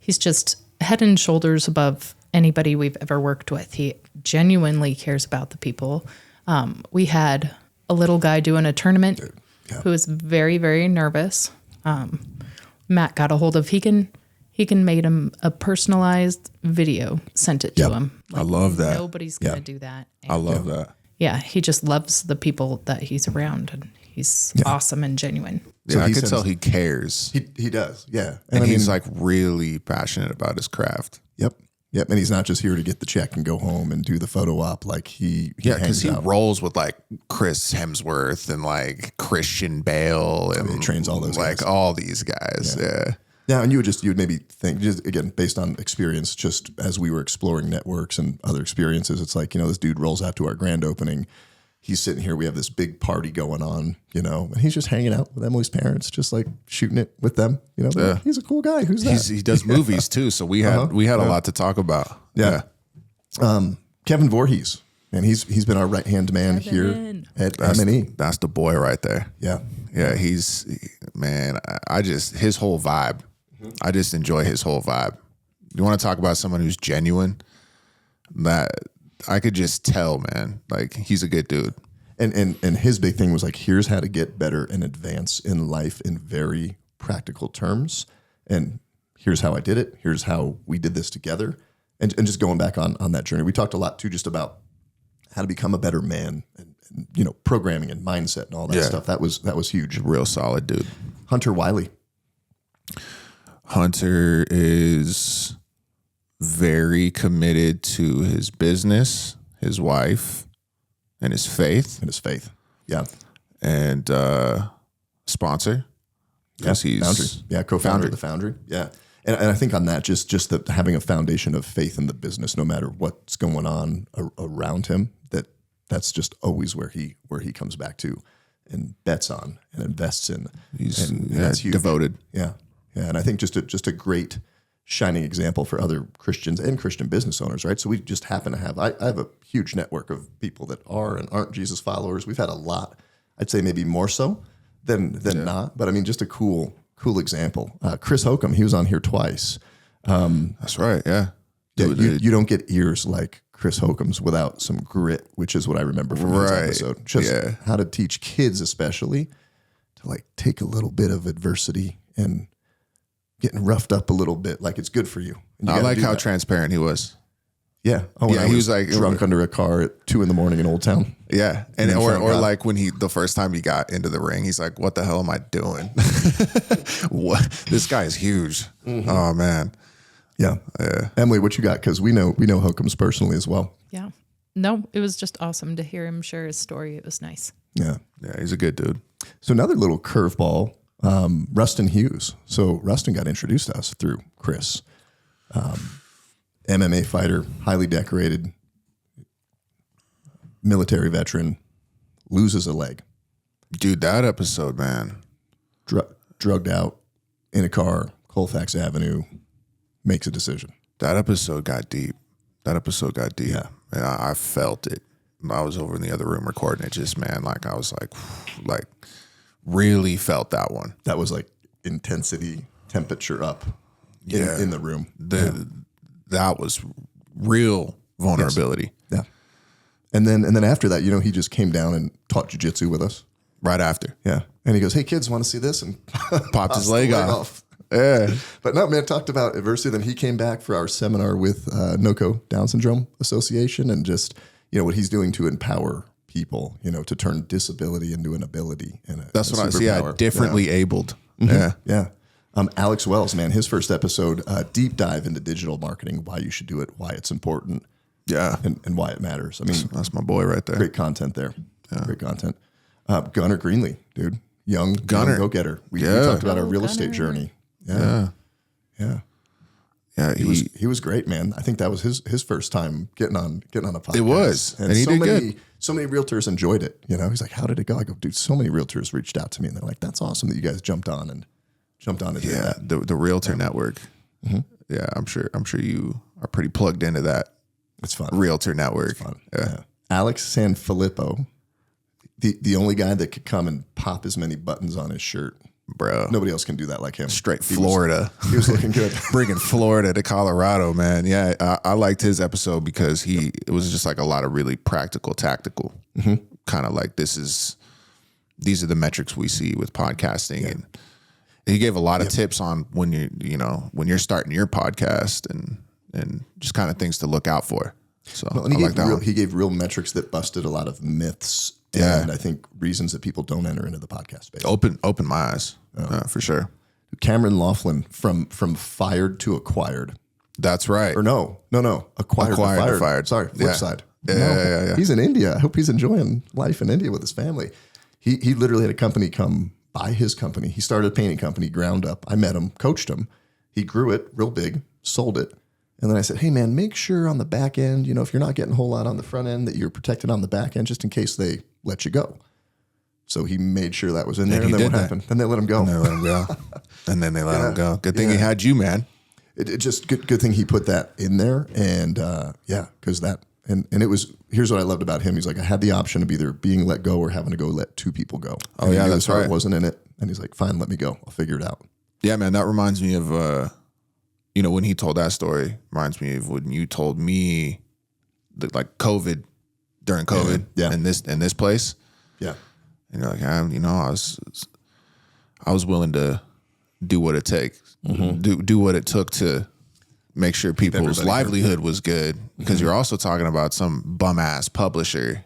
just head and shoulders above anybody we've ever worked with. He genuinely cares about the people. We had a little guy doing a tournament who was very, very nervous. Matt got a hold of Hegan made him a personalized video, sent it to him. I love that. Nobody's going to do that. And I love that. yeah, he just loves the people that he's around, and he's awesome and genuine. Yeah, So I he could sends- tell he cares. He does, yeah. And he's like really passionate about his craft. Yep. And he's not just here to get the check and go home and do the photo op. Like he Yeah, because hangs he out. rolls with like Chris Hemsworth and like Christian Bale and he trains all those like guys. all these guys. Yeah. Yeah, and you would maybe think, just again, based on experience, just as we were exploring networks and other experiences, it's like, you know, this dude rolls out to our grand opening. He's sitting here. We have this big party going on, you know, and he's just hanging out with Emily's parents, just like shooting it with them. You know, like, he's a cool guy. Who's that? He does movies too, so we had a lot to talk about. Yeah. Kevin Voorhees, and he's been our right hand man here at M&E. That's the boy right there. Yeah. Yeah, man, I just, his whole vibe. I just enjoy his whole vibe. You want to talk about someone who's genuine? That I could just tell, man. Like, he's a good dude. And his big thing was like, here's how to get better and advance in life in very practical terms. And here's how I did it. Here's how we did this together. And just going back on that journey, we talked a lot too, just about how to become a better man and you know, programming and mindset and all that stuff. That was huge. Real solid dude. Hunter Wiley. Hunter is very committed to his business, his wife, and his faith. Yeah. And sponsor. Because he's Foundry. Yeah, co-founder of the Foundry. Yeah. And I think on that, just that having a foundation of faith in the business, no matter what's going on around him, that's just always where he comes back to and bets on and invests in. And that's huge. Devoted. Yeah. Yeah. And I think just a great shining example for other Christians and Christian business owners, right? So we just happen to have, I have a huge network of people that are and aren't Jesus followers. We've had a lot, I'd say maybe more so than not, but I mean, just a cool example. Chris Holcomb, he was on here twice. That's right. Yeah. You don't get ears like Chris Holcomb's without some grit, which is what I remember from his episode. Just how to teach kids, especially, to like take a little bit of adversity and getting roughed up a little bit. Like it's good for you. And you I like how that. transparent he was. Yeah. Oh, yeah. He was like drunk under a car at 2 a.m. in Old Town. Yeah. And or like when the first time he got into the ring, he's like, what the hell am I doing? What? This guy is huge. Mm-hmm. Oh man. Yeah. Emily, what you got? Because we know Holcomb's personally as well. Yeah. No, it was just awesome to hear him share his story. It was nice. Yeah. Yeah. He's a good dude. So another little curveball, Rustin Hughes. So Rustin got introduced to us through Chris. MMA fighter, highly decorated, military veteran, loses a leg. Dude, that episode, man. Drugged out in a car, Colfax Avenue, makes a decision. That episode got deep. Yeah. And I felt it. I was over in the other room recording it. Just, man, like I was like really felt that one. That was like intensity, temperature up in the room. That was real vulnerability. Yes. Yeah. And then after that, he just came down and taught jiu-jitsu with us. Right after. Yeah. And he goes, hey, kids, want to see this? And popped his leg off. Yeah. But no, man, talked about adversity. Then he came back for our seminar with NOCO, Down Syndrome Association, and just, what he's doing to empower people, to turn disability into an ability. And that's what I see. Yeah, differently abled. Mm-hmm. Yeah. Alex Wells, man, his first episode, deep dive into digital marketing, why you should do it, why it's important. Yeah. And why it matters. I mean, that's my boy right there. Great content there. Yeah. Great content. Gunnar Greenlee, dude. Young Gunnar. go-getter. We talked about our real estate journey. Yeah. Yeah. Yeah, He was great, man. I think that was his first time getting on a podcast. It was, and he did good. So many realtors enjoyed it. You know, he's like, "How did it go?" I go, "Dude, so many realtors reached out to me, and they're like, that's awesome that you guys jumped on and did that." The realtor network. Mm-hmm. Yeah, I'm sure you are pretty plugged into that. It's fun. Realtor network. It's fun. Yeah. Alex Sanfilippo, the only guy that could come and pop as many buttons on his shirt. Bro, nobody else can do that like him. Straight Florida. He was looking good. Bringing Florida to Colorado, man. Yeah, I liked his episode because it was just like a lot of really practical, tactical, kind of like these are the metrics we see with podcasting, and he gave a lot of tips on when you're starting your podcast and just kind of things to look out for. So he gave real metrics that busted a lot of myths. And I think reasons that people don't enter into the podcast space. Open my eyes, for sure. Cameron Laughlin from fired to acquired. That's right. Or no. Acquired to fired. Sorry, flip side. Yeah. He's in India. I hope he's enjoying life in India with his family. He literally had a company come buy his company. He started a painting company, ground up. I met him, coached him. He grew it real big, sold it. And then I said, hey, man, make sure on the back end, if you're not getting a whole lot on the front end, that you're protected on the back end just in case they let you go. So he made sure that was in there. And then what happened? Then they let him go. And then they let him go. Good thing he had you, man. It just good thing he put that in there. And because and it was, here's what I loved about him. He's like, I had the option of either being let go or having to go let two people go. Oh, yeah, that's right. Wasn't in it. And he's like, fine, let me go. I'll figure it out. Yeah, man, that reminds me of, when he told that story, reminds me of when you told me that like during COVID in this place. Yeah. And you're like, I was willing to do what it takes, do what it took to make sure people's livelihood was good. Because you're also talking about some bum ass publisher.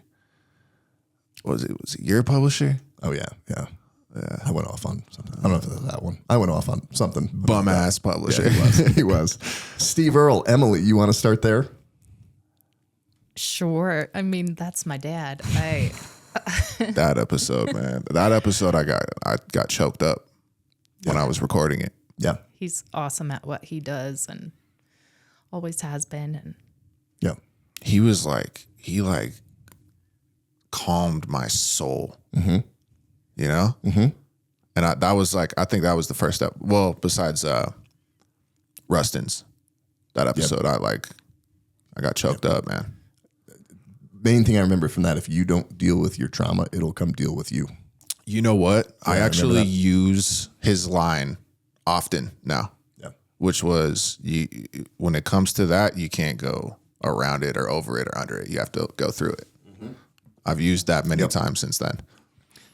Was it your publisher? Oh yeah. I went off on something. I don't know if it was that one. I went off on something. Bum ass publisher. Yeah, he was. Steve Earle, Emily, you want to start there? Sure. I mean, that's my dad. That episode, man. That episode, I got choked up when I was recording it. Yeah. He's awesome at what he does and always has been. And yeah. He was like, calmed my soul. Mm-hmm. Mm-hmm. And I think that was the first step. Well, besides Rustin's, that episode, I got choked up, man. Main thing I remember from that, if you don't deal with your trauma, it'll come deal with you. You know what? Yeah, I actually use his line often now, which was, when it comes to that, you can't go around it or over it or under it. You have to go through it. Mm-hmm. I've used that many times since then.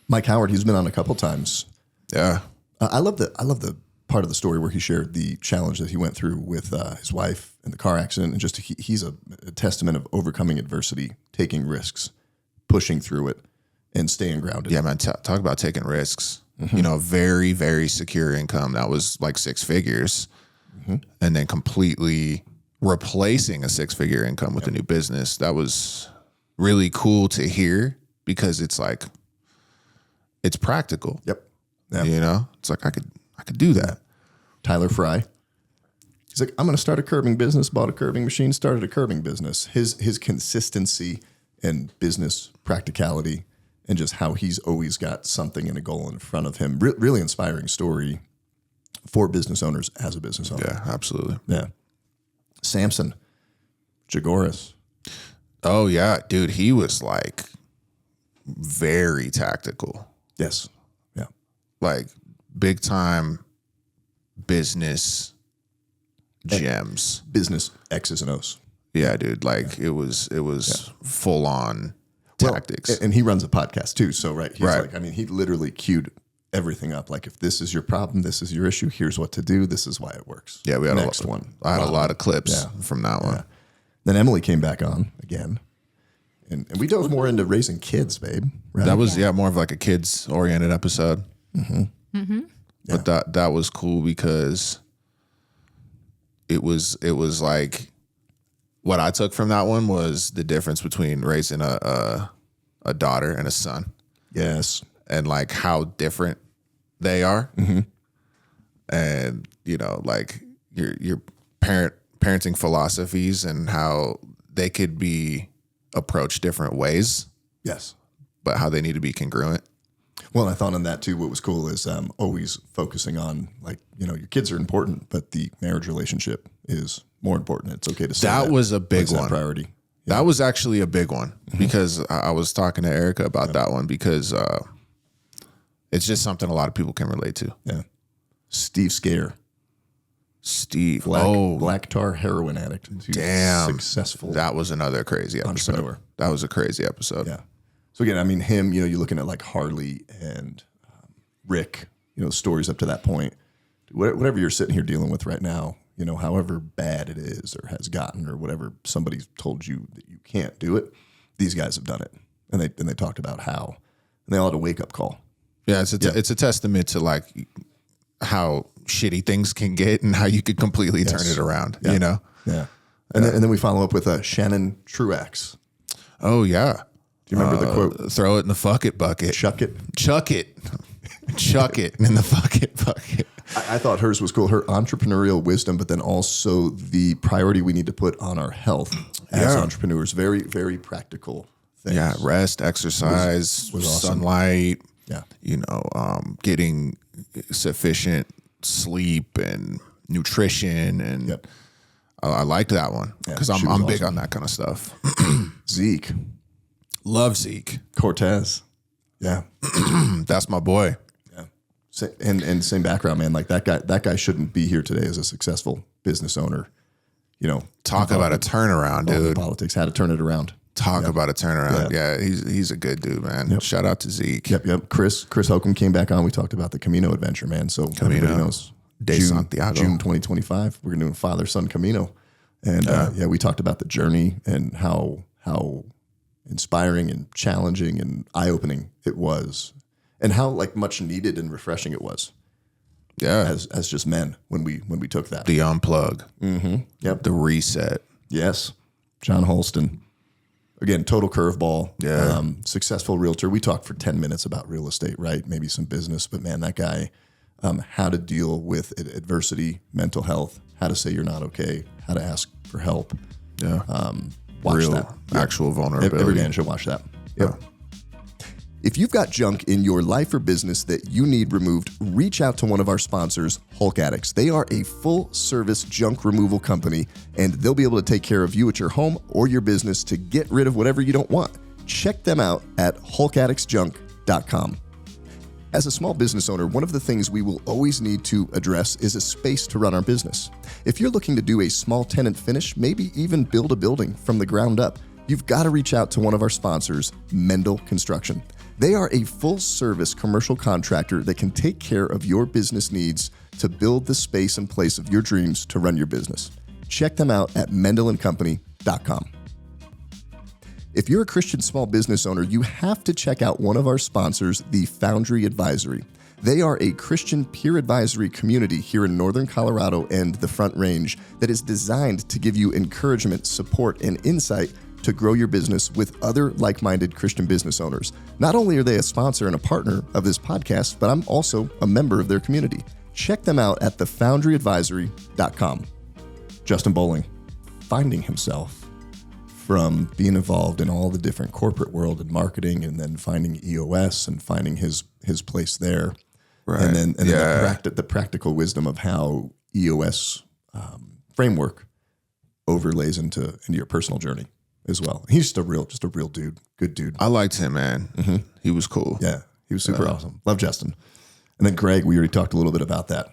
Mike Howard, he's been on a couple times. Yeah. I love the part of the story where he shared the challenge that he went through with his wife in the car accident. And just he's a testament of overcoming adversity, taking risks, pushing through it, and staying grounded. Yeah, man. Talk about taking risks. Mm-hmm. Very, very secure income. That was like 6 figures. Mm-hmm. And then completely replacing a 6-figure income with a new business. That was really cool to hear because it's like, it's practical. Yep. It's like I could do that. Tyler Fry. He's like, I'm going to start a curbing business, bought a curbing machine, started a curbing business. His consistency and business practicality and just how he's always got something and a goal in front of him. Really inspiring story for business owners as a business owner. Yeah, absolutely. Yeah. Samson Jagoras. Oh, yeah. Dude, he was like very tactical. Yes. Yeah. Like big time business gems. Business X's and O's. Yeah, dude. Like it was full on tactics. Well, and he runs a podcast too. So he's like, he literally queued everything up. Like if this is your problem, this is your issue, here's what to do. This is why it works. Yeah, we had I had a lot of clips from that one. Yeah. Then Emily came back on again. And we dove more into raising kids, babe. Right? That was more of like a kids oriented episode. Mm-hmm. Mm-hmm. But that was cool because it was like what I took from that one was the difference between raising a daughter and a son. Yes. And like how different they are. Mm-hmm. And like your parenting philosophies and how they could be approached different ways, Yes. but how they need to be congruent. Well, I thought on that too. What was cool is always focusing on like, your kids are important, but the marriage relationship is more important. It's okay to say That was a big Place that one. priority. That was actually a big one because I was talking to Erica about that one because it's just something a lot of people can relate to. Yeah. Steve Scare, Steve. black tar heroin addict. He's damn. successful. That was another crazy episode. Entrepreneur. That was a crazy episode. Yeah. So again, I mean, him, you're looking at like Harley and Rick, stories up to that point. Whatever you're sitting here dealing with right now, however bad it is or has gotten or whatever somebody's told you that you can't do it, these guys have done it. And they talked about how. And they all had a wake-up call. Yeah, it's a testament to like how shitty things can get and how you could completely turn it around, Yeah. And then we follow up with Shannon Truax. Oh, yeah. Do you remember the quote? Throw it in the fuck it bucket. Chuck it. Chuck it. Chuck it in the fuck it bucket. I thought hers was cool. Her entrepreneurial wisdom, but then also the priority we need to put on our health as entrepreneurs. Very, very practical things. Yeah, rest, exercise, was awesome. sunlight. Yeah. Getting sufficient sleep and nutrition, and Yep. I liked that one because she was I'm big awesome. on that kind of stuff. Zeke. Love Zeke. Cortez. Yeah. That's my boy. Yeah. And same background, man. Like that guy shouldn't be here today as a successful business owner. Talk about a turnaround, dude. Politics, how to turn it around. Talk about a turnaround. Yeah, he's a good dude, man. Shout out to Zeke. Yep. Chris Hokum came back on. We talked about the Camino adventure, man. So everybody knows de Santiago. June 2025. We're gonna do a father-son Camino. And we talked about the journey and how inspiring and challenging and eye-opening it was, and how like much needed and refreshing it was. Yeah, as just men when we took that. The unplug. Mm-hmm. Yep. The reset. Yes. John Holston. Again, total curveball. Yeah. Successful realtor. We talked for 10 minutes about real estate, right? Maybe some business, but man, that guy, how to deal with adversity, mental health, how to say you're not okay, how to ask for help. Yeah. Watch Real, that. actual vulnerability. Every man should watch that. Yep. If you've got junk in your life or business that you need removed, reach out to one of our sponsors, Hulk Addicts. They are a full-service junk removal company, and they'll be able to take care of you at your home or your business to get rid of whatever you don't want. Check them out at hulkaddictsjunk.com. As a small business owner, one of the things we will always need to address is a space to run our business. If you're looking to do a small tenant finish, maybe even build a building from the ground up, you've got to reach out to one of our sponsors, Mendel Construction. They are a full-service commercial contractor that can take care of your business needs to build the space and place of your dreams to run your business. Check them out at mendelandcompany.com. If you're a Christian small business owner, you have to check out one of our sponsors, the Foundry Advisory. They are a Christian peer advisory community here in Northern Colorado and the Front Range that is designed to give you encouragement, support, and insight to grow your business with other like-minded Christian business owners. Not only are they a sponsor and a partner of this podcast, but I'm also a member of their community. Check them out at thefoundryadvisory.com. Justin Bowling, finding himself from being involved in all the different corporate world and marketing, and then finding EOS and finding his place there. Right. And then the practical wisdom of how EOS framework overlays into your personal journey as well. He's just a real dude, good dude. I liked him, man. Mm-hmm. He was cool. Yeah, he was super awesome. Love Justin. And then Greg, we already talked a little bit about that.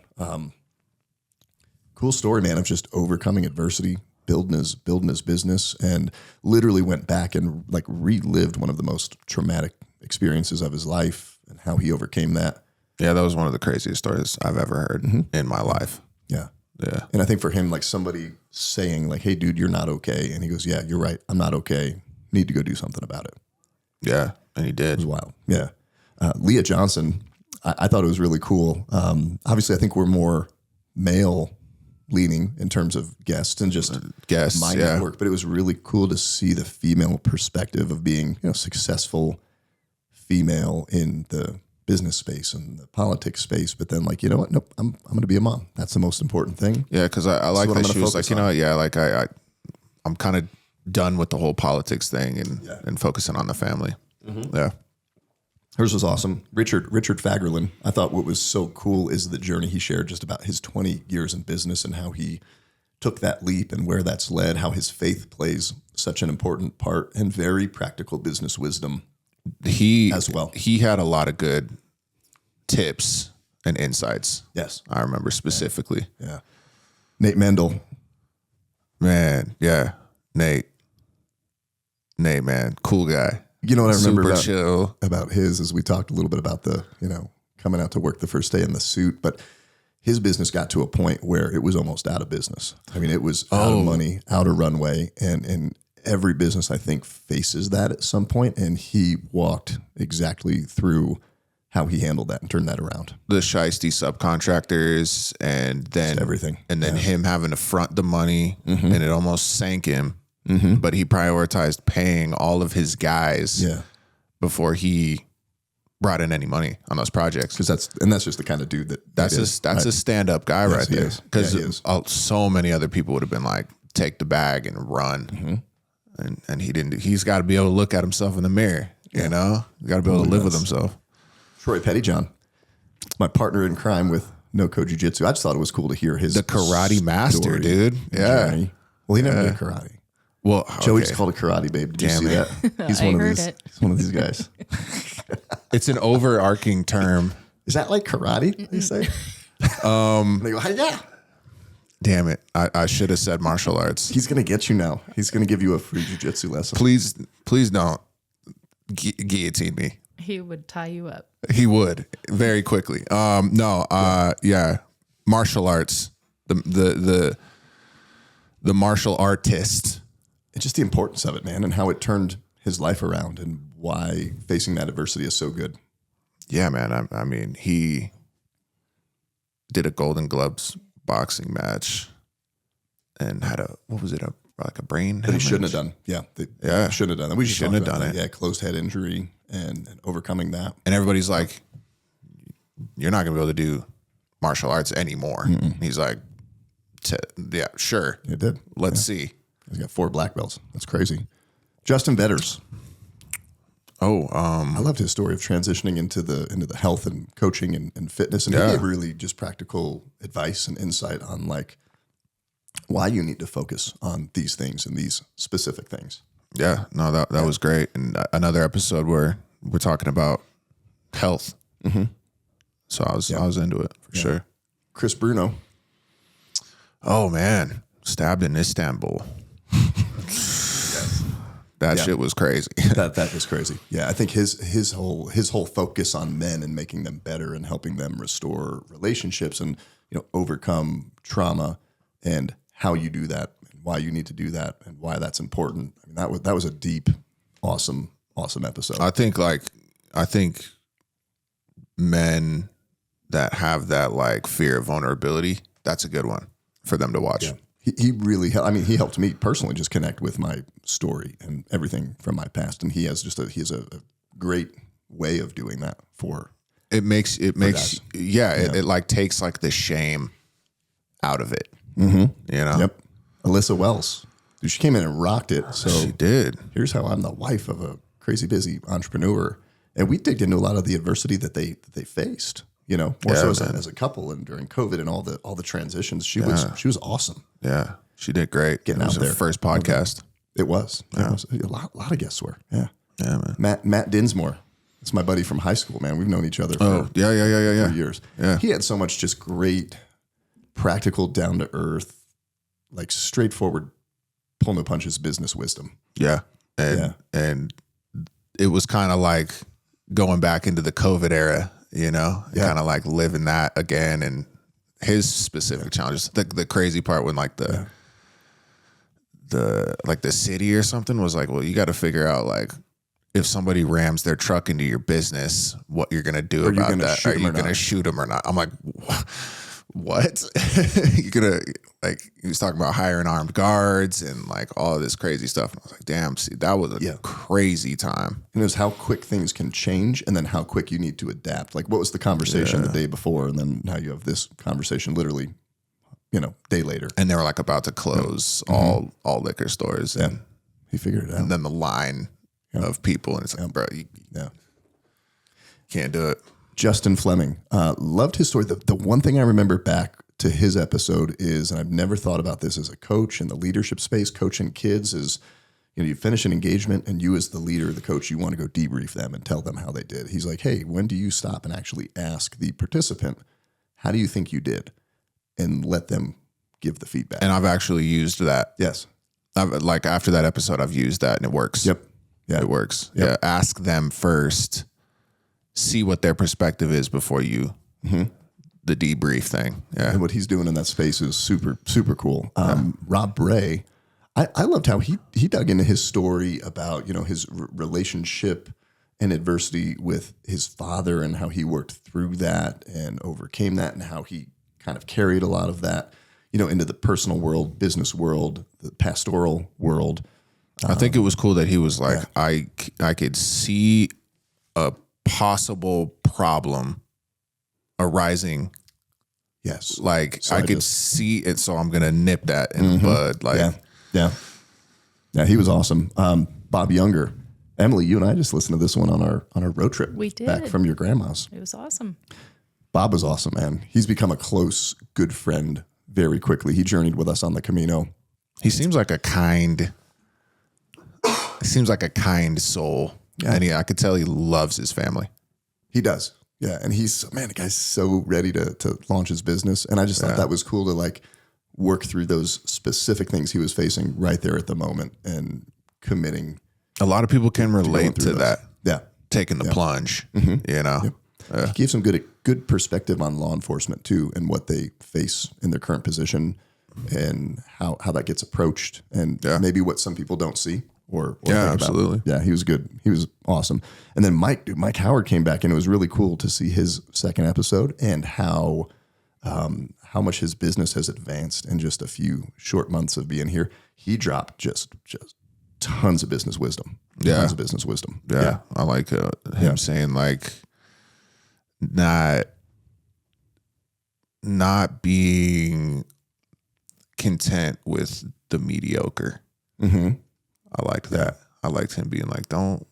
Cool story, man, of just overcoming adversity, building his business, and literally went back and like relived one of the most traumatic experiences of his life and how he overcame that. Yeah, that was one of the craziest stories I've ever heard in my life. Yeah. Yeah. And I think for him, like somebody saying like, hey, dude, you're not okay. And he goes, yeah, you're right. I'm not okay. Need to go do something about it. Yeah. And he did. It was wild. Yeah. Leah Johnson, I thought it was really cool. Obviously, I think we're more male leaning in terms of guests and just my network, but it was really cool to see the female perspective of being, successful female in the business space and the politics space. But then like, you know what? Nope, I'm going to be a mom. That's the most important thing. Yeah, because I like that she was like, you know what? Yeah, like I'm kind of done with the whole politics thing and focusing on the family. Mm-hmm. Yeah. Hers was awesome. Richard Fagerlin. I thought what was so cool is the journey he shared just about his 20 years in business and how he took that leap and where that's led, how his faith plays such an important part, and very practical business wisdom as well. He had a lot of good tips and insights. Yes. I remember specifically. Yeah. Nate Mendel. Man, yeah. Nate, man. Cool guy. You know what I remember chill about his is we talked a little bit about the, coming out to work the first day in the suit, but his business got to a point where it was almost out of business. I mean, it was out of money, out of runway, and every business I think faces that at some point, and he walked exactly through how he handled that and turned that around. The shiesty subcontractors and then just everything. And then him having to front the money and it almost sank him. Mm-hmm. But he prioritized paying all of his guys before he brought in any money on those projects. Because that's just the kind of dude that's a stand-up guy right there. Because yeah, so many other people would have been like, take the bag and run. Mm-hmm. And he didn't. He's got to be able to look at himself in the mirror. You know, he's got to be able to live with himself. Troy Pettyjohn, my partner in crime with No Code Jiu-Jitsu. I just thought it was cool to hear his the karate master, dude. Yeah. Journey. Well, he never did karate. Well, Joey's called a karate babe. Did you see that? He's one of these guys. It's an overarching term. Is that like karate? They say. They go, yeah. Damn it! I should have said martial arts. He's gonna get you now. He's gonna give you a free jiu-jitsu lesson. Please don't guillotine me. He would tie you up. He would very quickly. Yeah, martial arts. The martial artist. It's just the importance of it, man, and how it turned his life around, and why facing that adversity is so good. Yeah, man. I mean, he did a Golden Gloves boxing match and had a brain that he shouldn't have done. Yeah, shouldn't have done that. We shouldn't have done it. Yeah, closed head injury and overcoming that. And everybody's like, "You're not gonna be able to do martial arts anymore." Mm-mm. He's like, "Yeah, sure, it did. Let's see." He's got 4 black belts. That's crazy. Justin Vetters. I loved his story of transitioning into the health and coaching and fitness, and he gave really just practical advice and insight on like why you need to focus on these things and these specific things. Yeah, no, that was great. And another episode where we're talking about health. Mm-hmm. So I was into it for sure. Chris Bruno. Oh man, stabbed in Istanbul. That shit was crazy. that was crazy. Yeah, I think his whole focus on men and making them better and helping them restore relationships and overcome trauma and how you do that and why you need to do that and why that's important. I mean, that was a deep, awesome episode. I think men that have that like fear of vulnerability, that's a good one for them to watch. Yeah. He really, he helped me personally just connect with my story and everything from my past. And he has a great way of doing that it makes, guys. It like takes like the shame out of it. Mm-hmm. Yep. Alyssa Wells, dude, she came in and rocked it. So she did. Here's how I'm the wife of a crazy busy entrepreneur. And we digged into a lot of the adversity that they faced. More so as a couple and during COVID and all the transitions, she was awesome. Yeah, she did great. Getting out there. Her first podcast. It was. Yeah. It was a lot of guests were. Yeah. Yeah, man. Matt Dinsmore. That's my buddy from high school, man. We've known each other for for years. Yeah. He had so much just great, practical, down to earth, like straightforward, pull no punches business wisdom. Yeah. And it was kind of like going back into the COVID era. Kind of like living that again, and his specific challenges. The crazy part when like the city or something was like, well, you got to figure out like if somebody rams their truck into your business, what you're gonna do about that? Are you gonna shoot them or not? I'm like, what? like he was talking about hiring armed guards and like all of this crazy stuff. And I was like, damn, see, that was a crazy time. And it was how quick things can change and then how quick you need to adapt. Like what was the conversation the day before? And then now you have this conversation literally, day later. And they were like about to close all liquor stores. Yeah. And, He figured it out. and then the line of people. And it's like, bro, you can't do it. Justin Fleming, loved his story. The one thing I remember back to his episode is, and I've never thought about this as a coach in the leadership space, coaching kids is, you finish an engagement and you as the leader, the coach, you want to go debrief them and tell them how they did. He's like, hey, when do you stop and actually ask the participant, how do you think you did? And let them give the feedback. And I've actually used that. Yes. Like after that episode, I've used that and it works. Yep. Yeah. It works. Yep. Yeah. Ask them first, see what their perspective is before you, the debrief thing. Yeah. And what he's doing in that space is super, super cool. Rob Bray, I loved how he dug into his story about, his relationship and adversity with his father and how he worked through that and overcame that and how he kind of carried a lot of that, into the personal world, business world, the pastoral world. I think it was cool that he was like, I could see a possible problem arising. Yes. Like So I could see it. So I'm going to nip that in the bud. Like, Yeah, he was awesome. Bob Younger, Emily, you and I just listened to this one on our road trip. We did. Back from your grandma's. It was awesome. Bob was awesome, man. He's become a close, good friend very quickly. He journeyed with us on the Camino. he seems like a kind soul. Yeah. And I could tell he loves his family. He does. Yeah. And the guy's so ready to launch his business. And I just thought that was cool to like work through those specific things he was facing right there at the moment and committing. A lot of people can relate through to those. that. Yeah. Taking the plunge, He gave some good perspective on law enforcement too, and what they face in their current position and how that gets approached and maybe what some people don't see or think about. absolutely. Yeah, he was good. He was awesome. And then Mike Howard came back and it was really cool to see his second episode and how much his business has advanced in just a few short months of being here. He dropped just tons of business wisdom. Tons of business wisdom. Yeah. I like him saying like not being content with the mediocre. I liked that. I liked him being like, don't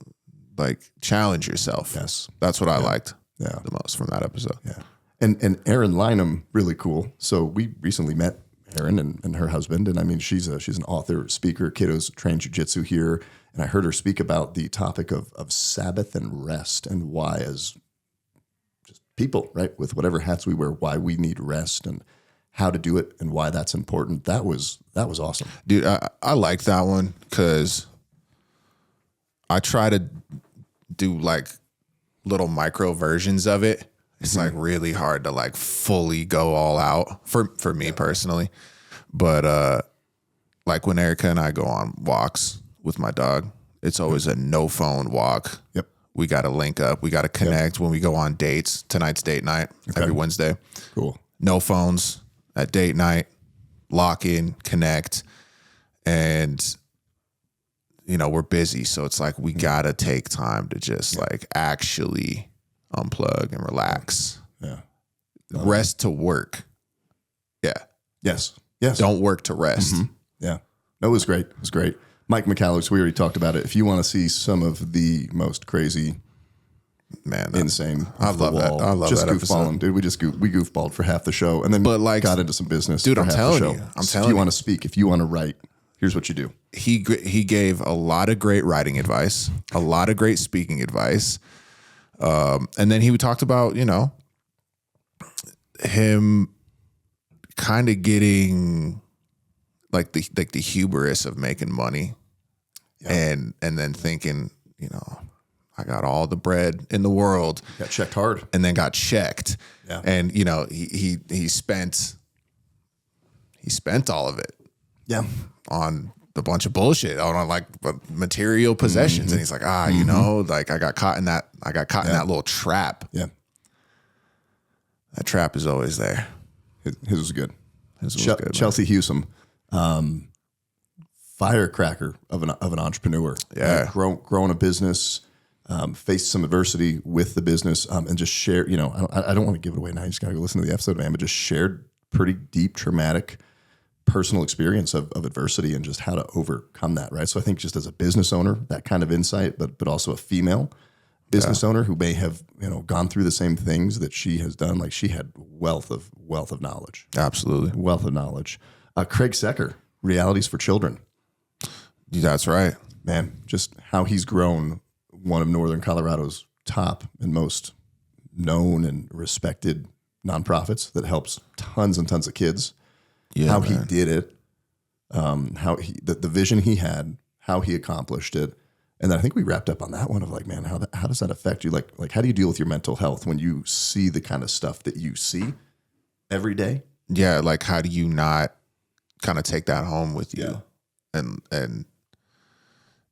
like challenge yourself. Yes. That's what I liked Yeah. the most from that episode. Yeah. And Erin Lynham, really cool. So we recently met Erin and her husband. And I mean, she's an author, speaker, kiddos trained jiu-jitsu here. And I heard her speak about the topic of Sabbath and rest and why as just people, right, with whatever hats we wear, why we need rest and how to do it and why that's important. That was awesome. Dude, I like that one because I try to do like little micro versions of it. It's like really hard to like fully go all out for me personally. But like when Erica and I go on walks with my dog, it's always a no phone walk. Yep. We got to link up. We got to connect when we go on dates. Tonight's date night every Wednesday. Cool. No phones at date night, lock in, connect. And, we're busy. So it's like we got to take time to just like actually unplug and relax. Yeah. Rest to work. Yeah. Yes. Don't work to rest. Yeah. No, it was great. It was great. Mike McCallum, we already talked about it. If you want to see some of the most crazy, insane, I love that. I love just that goofballing, episode. dude. We goofballed for half the show, and then got into some business. Dude, for I'm half telling the show. you. If you want to speak, if you want to write, here's what you do. He gave a lot of great writing advice, a lot of great speaking advice, and then he talked about him kind of getting like the hubris of making money, and then thinking I got all the bread in the world, Got checked hard, and then got checked, and he spent all of it, on a bunch of bullshit, on like material possessions. And he's like, like I got caught in that little trap. Yeah. That trap is always there. His was good. His was good, man. Chelsea Hewsome, firecracker of an entrepreneur. Yeah. Grown a business, faced some adversity with the business, and just share. You know, I don't want to give it away now. You just got to go listen to the episode, man. But just shared pretty deep, traumatic, personal experience of adversity and just how to overcome that. Right. So I think just as a business owner, that kind of insight, but also a female business owner who may have, you know, gone through the same things that she has done. Like, she had wealth of knowledge. Absolutely. Wealth of knowledge. Craig Secker, Realities for Children. That's right. Man, just how he's grown one of Northern Colorado's top and most known and respected nonprofits that helps tons and tons of kids. Yeah, how man. he did it, how he the vision he had, how he accomplished it. And then I think we wrapped up on that one of like, man, how does that affect you? Like how do you deal with your mental health when you see the kind of stuff that you see every day? Yeah, like how do you not kind of take that home with you? Yeah. And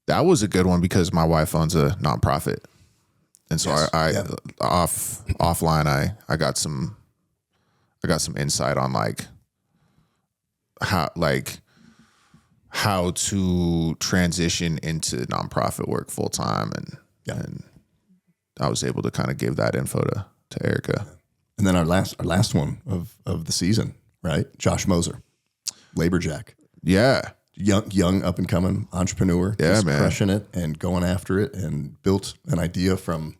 that was a good one because my wife owns a nonprofit. And so I offline I got some insight on how to transition into nonprofit work full time, and I was able to kind of give that info to Erica. And then our last one of the season, right? Josh Moser, Labor Jack. Yeah. Young up and coming entrepreneur, Yeah, man. crushing it and going after it, and built an idea from,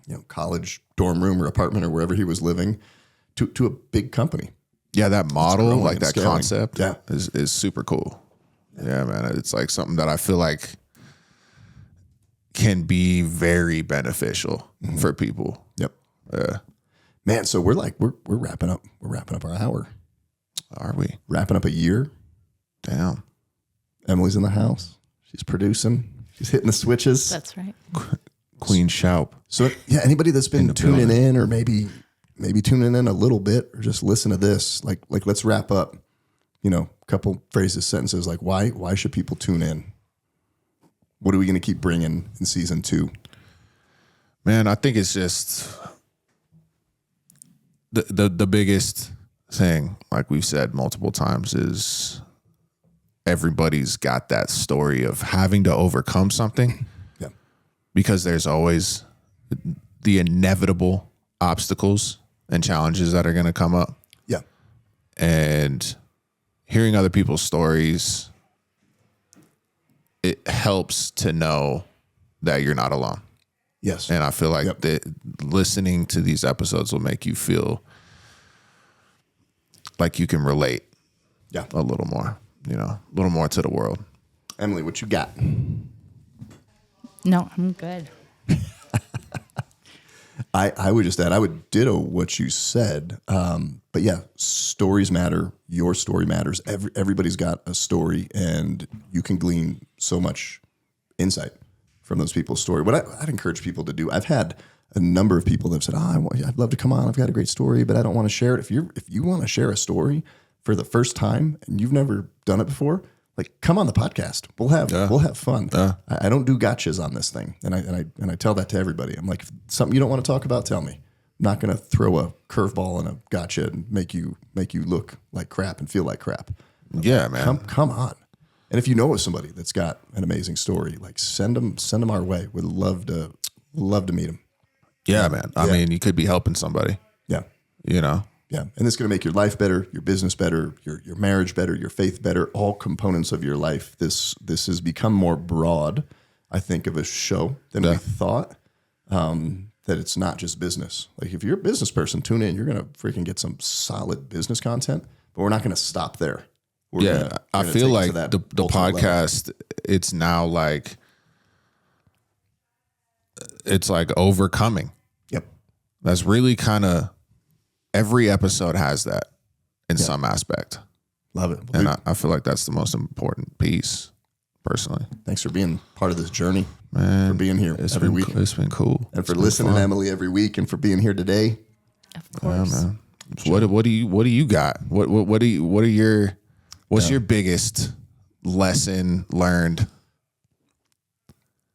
you know, college dorm room or apartment or wherever he was living to a big company. Yeah, that model, growing like and that scaling. concept Yeah. is super cool. Yeah, man. It's like something that I feel like can be very beneficial for people. Yep. Yeah. Man, so we're wrapping up. We're wrapping up our hour. Are we? Wrapping up a year. Damn. Emily's in the house. She's producing. She's hitting the switches. That's right. Queen Shoup. So yeah, anybody that's been the tuning building. in or maybe tuning in a little bit or just listen to this, like let's wrap up, you know, a couple phrases, sentences, like why should people tune in? What are we going to keep bringing in season 2? Man, I think it's just the biggest thing, like we've said multiple times, is everybody's got that story of having to overcome something. Yeah. Because there's always the inevitable obstacles and challenges that are going to come up. Yeah. And hearing other people's stories, it helps to know that you're not alone. Yes. And I feel like listening to these episodes will make you feel like you can relate a little more, you know, a little more to the world. Emily, what you got? No, I'm good. I would just add, I would ditto what you said. But yeah, stories matter. Your story matters. Everybody's got a story, and you can glean so much insight from those people's story. What I'd encourage people to do, I've had a number of people that have said, I'd love to come on. I've got a great story, but I don't want to share it. If you want to share a story for the first time and you've never done it before, like, come on the podcast. We'll have fun. I don't do gotchas on this thing, and I tell that to everybody. I'm like, if something you don't want to talk about, tell me. I'm not going to throw a curveball and a gotcha and make you look like crap and feel like crap. Yeah, man. Come on. And if you know of somebody that's got an amazing story, like send them our way. We'd love to meet them. Yeah, man. I mean, you could be helping somebody, Yeah. you know? Yeah. And it's going to make your life better, your business better, your marriage better, your faith better, all components of your life. This has become more broad, I think, of a show than we thought, that it's not just business. Like, if you're a business person, tune in. You're going to freaking get some solid business content, but we're not going to stop there. I feel like the podcast, it's now like, it's like overcoming. Yep. That's really kind of, every episode has that in some aspect. Love it. And I feel like that's the most important piece, personally. Thanks for being part of this journey, Man, for being here every week. It's been cool. And for listening to Emily every week, and for being here today. Of course. Yeah, man. What do you got? What's your biggest lesson learned?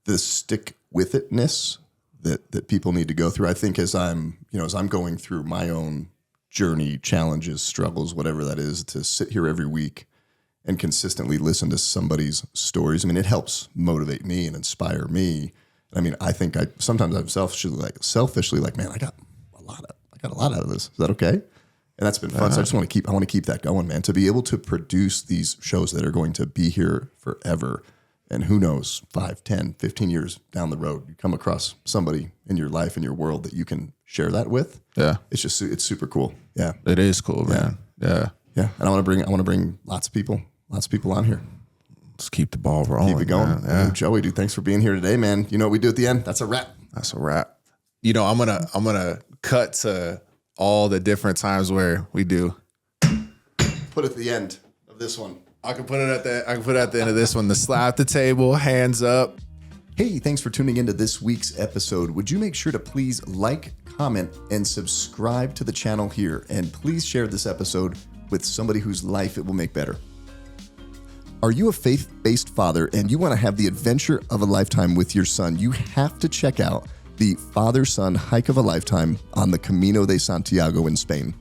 The stick with itness that people need to go through. I think as I'm going through my own journey, challenges, struggles, whatever that is, to sit here every week and consistently listen to somebody's stories. I mean, it helps motivate me and inspire me. I mean, I think sometimes I'm selfishly like, man, I got a lot out of this. Is that okay? And that's been fun. So I want to keep that going, man, to be able to produce these shows that are going to be here forever. And who knows, 5, 10, 15 years down the road, you come across somebody in your life, in your world that you can share that with. Yeah. It's super cool. Yeah. It is cool, man. Yeah. Yeah. And I want to bring lots of people on here. Let's keep the ball rolling. Keep it going. Man. Yeah. Joey, dude, thanks for being here today, man. You know what we do at the end? That's a wrap. That's a wrap. You know, I'm gonna cut to all the different times where we do. Put it at the end of this one. I can put it at the end of this one. The slap the table, hands up. Hey, thanks for tuning into this week's episode. Would you make sure to please like, comment, and subscribe to the channel here, and please share this episode with somebody whose life it will make better. Are you a faith-based father and you want to have the adventure of a lifetime with your son? You have to check out the father-son hike of a lifetime on the Camino de Santiago in Spain.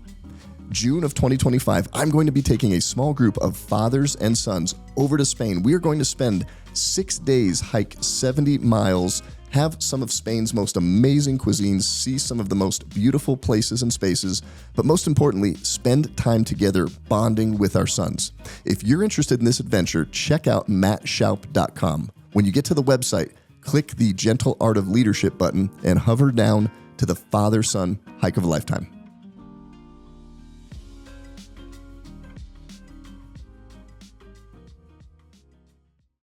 June of 2025, I'm going to be taking a small group of fathers and sons over to Spain. We are going to spend 6 days, hike 70 miles, have some of Spain's most amazing cuisines, see some of the most beautiful places and spaces, but most importantly, spend time together bonding with our sons. If you're interested in this adventure, check out mattshoup.com. When you get to the website, click the Gentle Art of Leadership button and hover down to the Father-Son Hike of a Lifetime.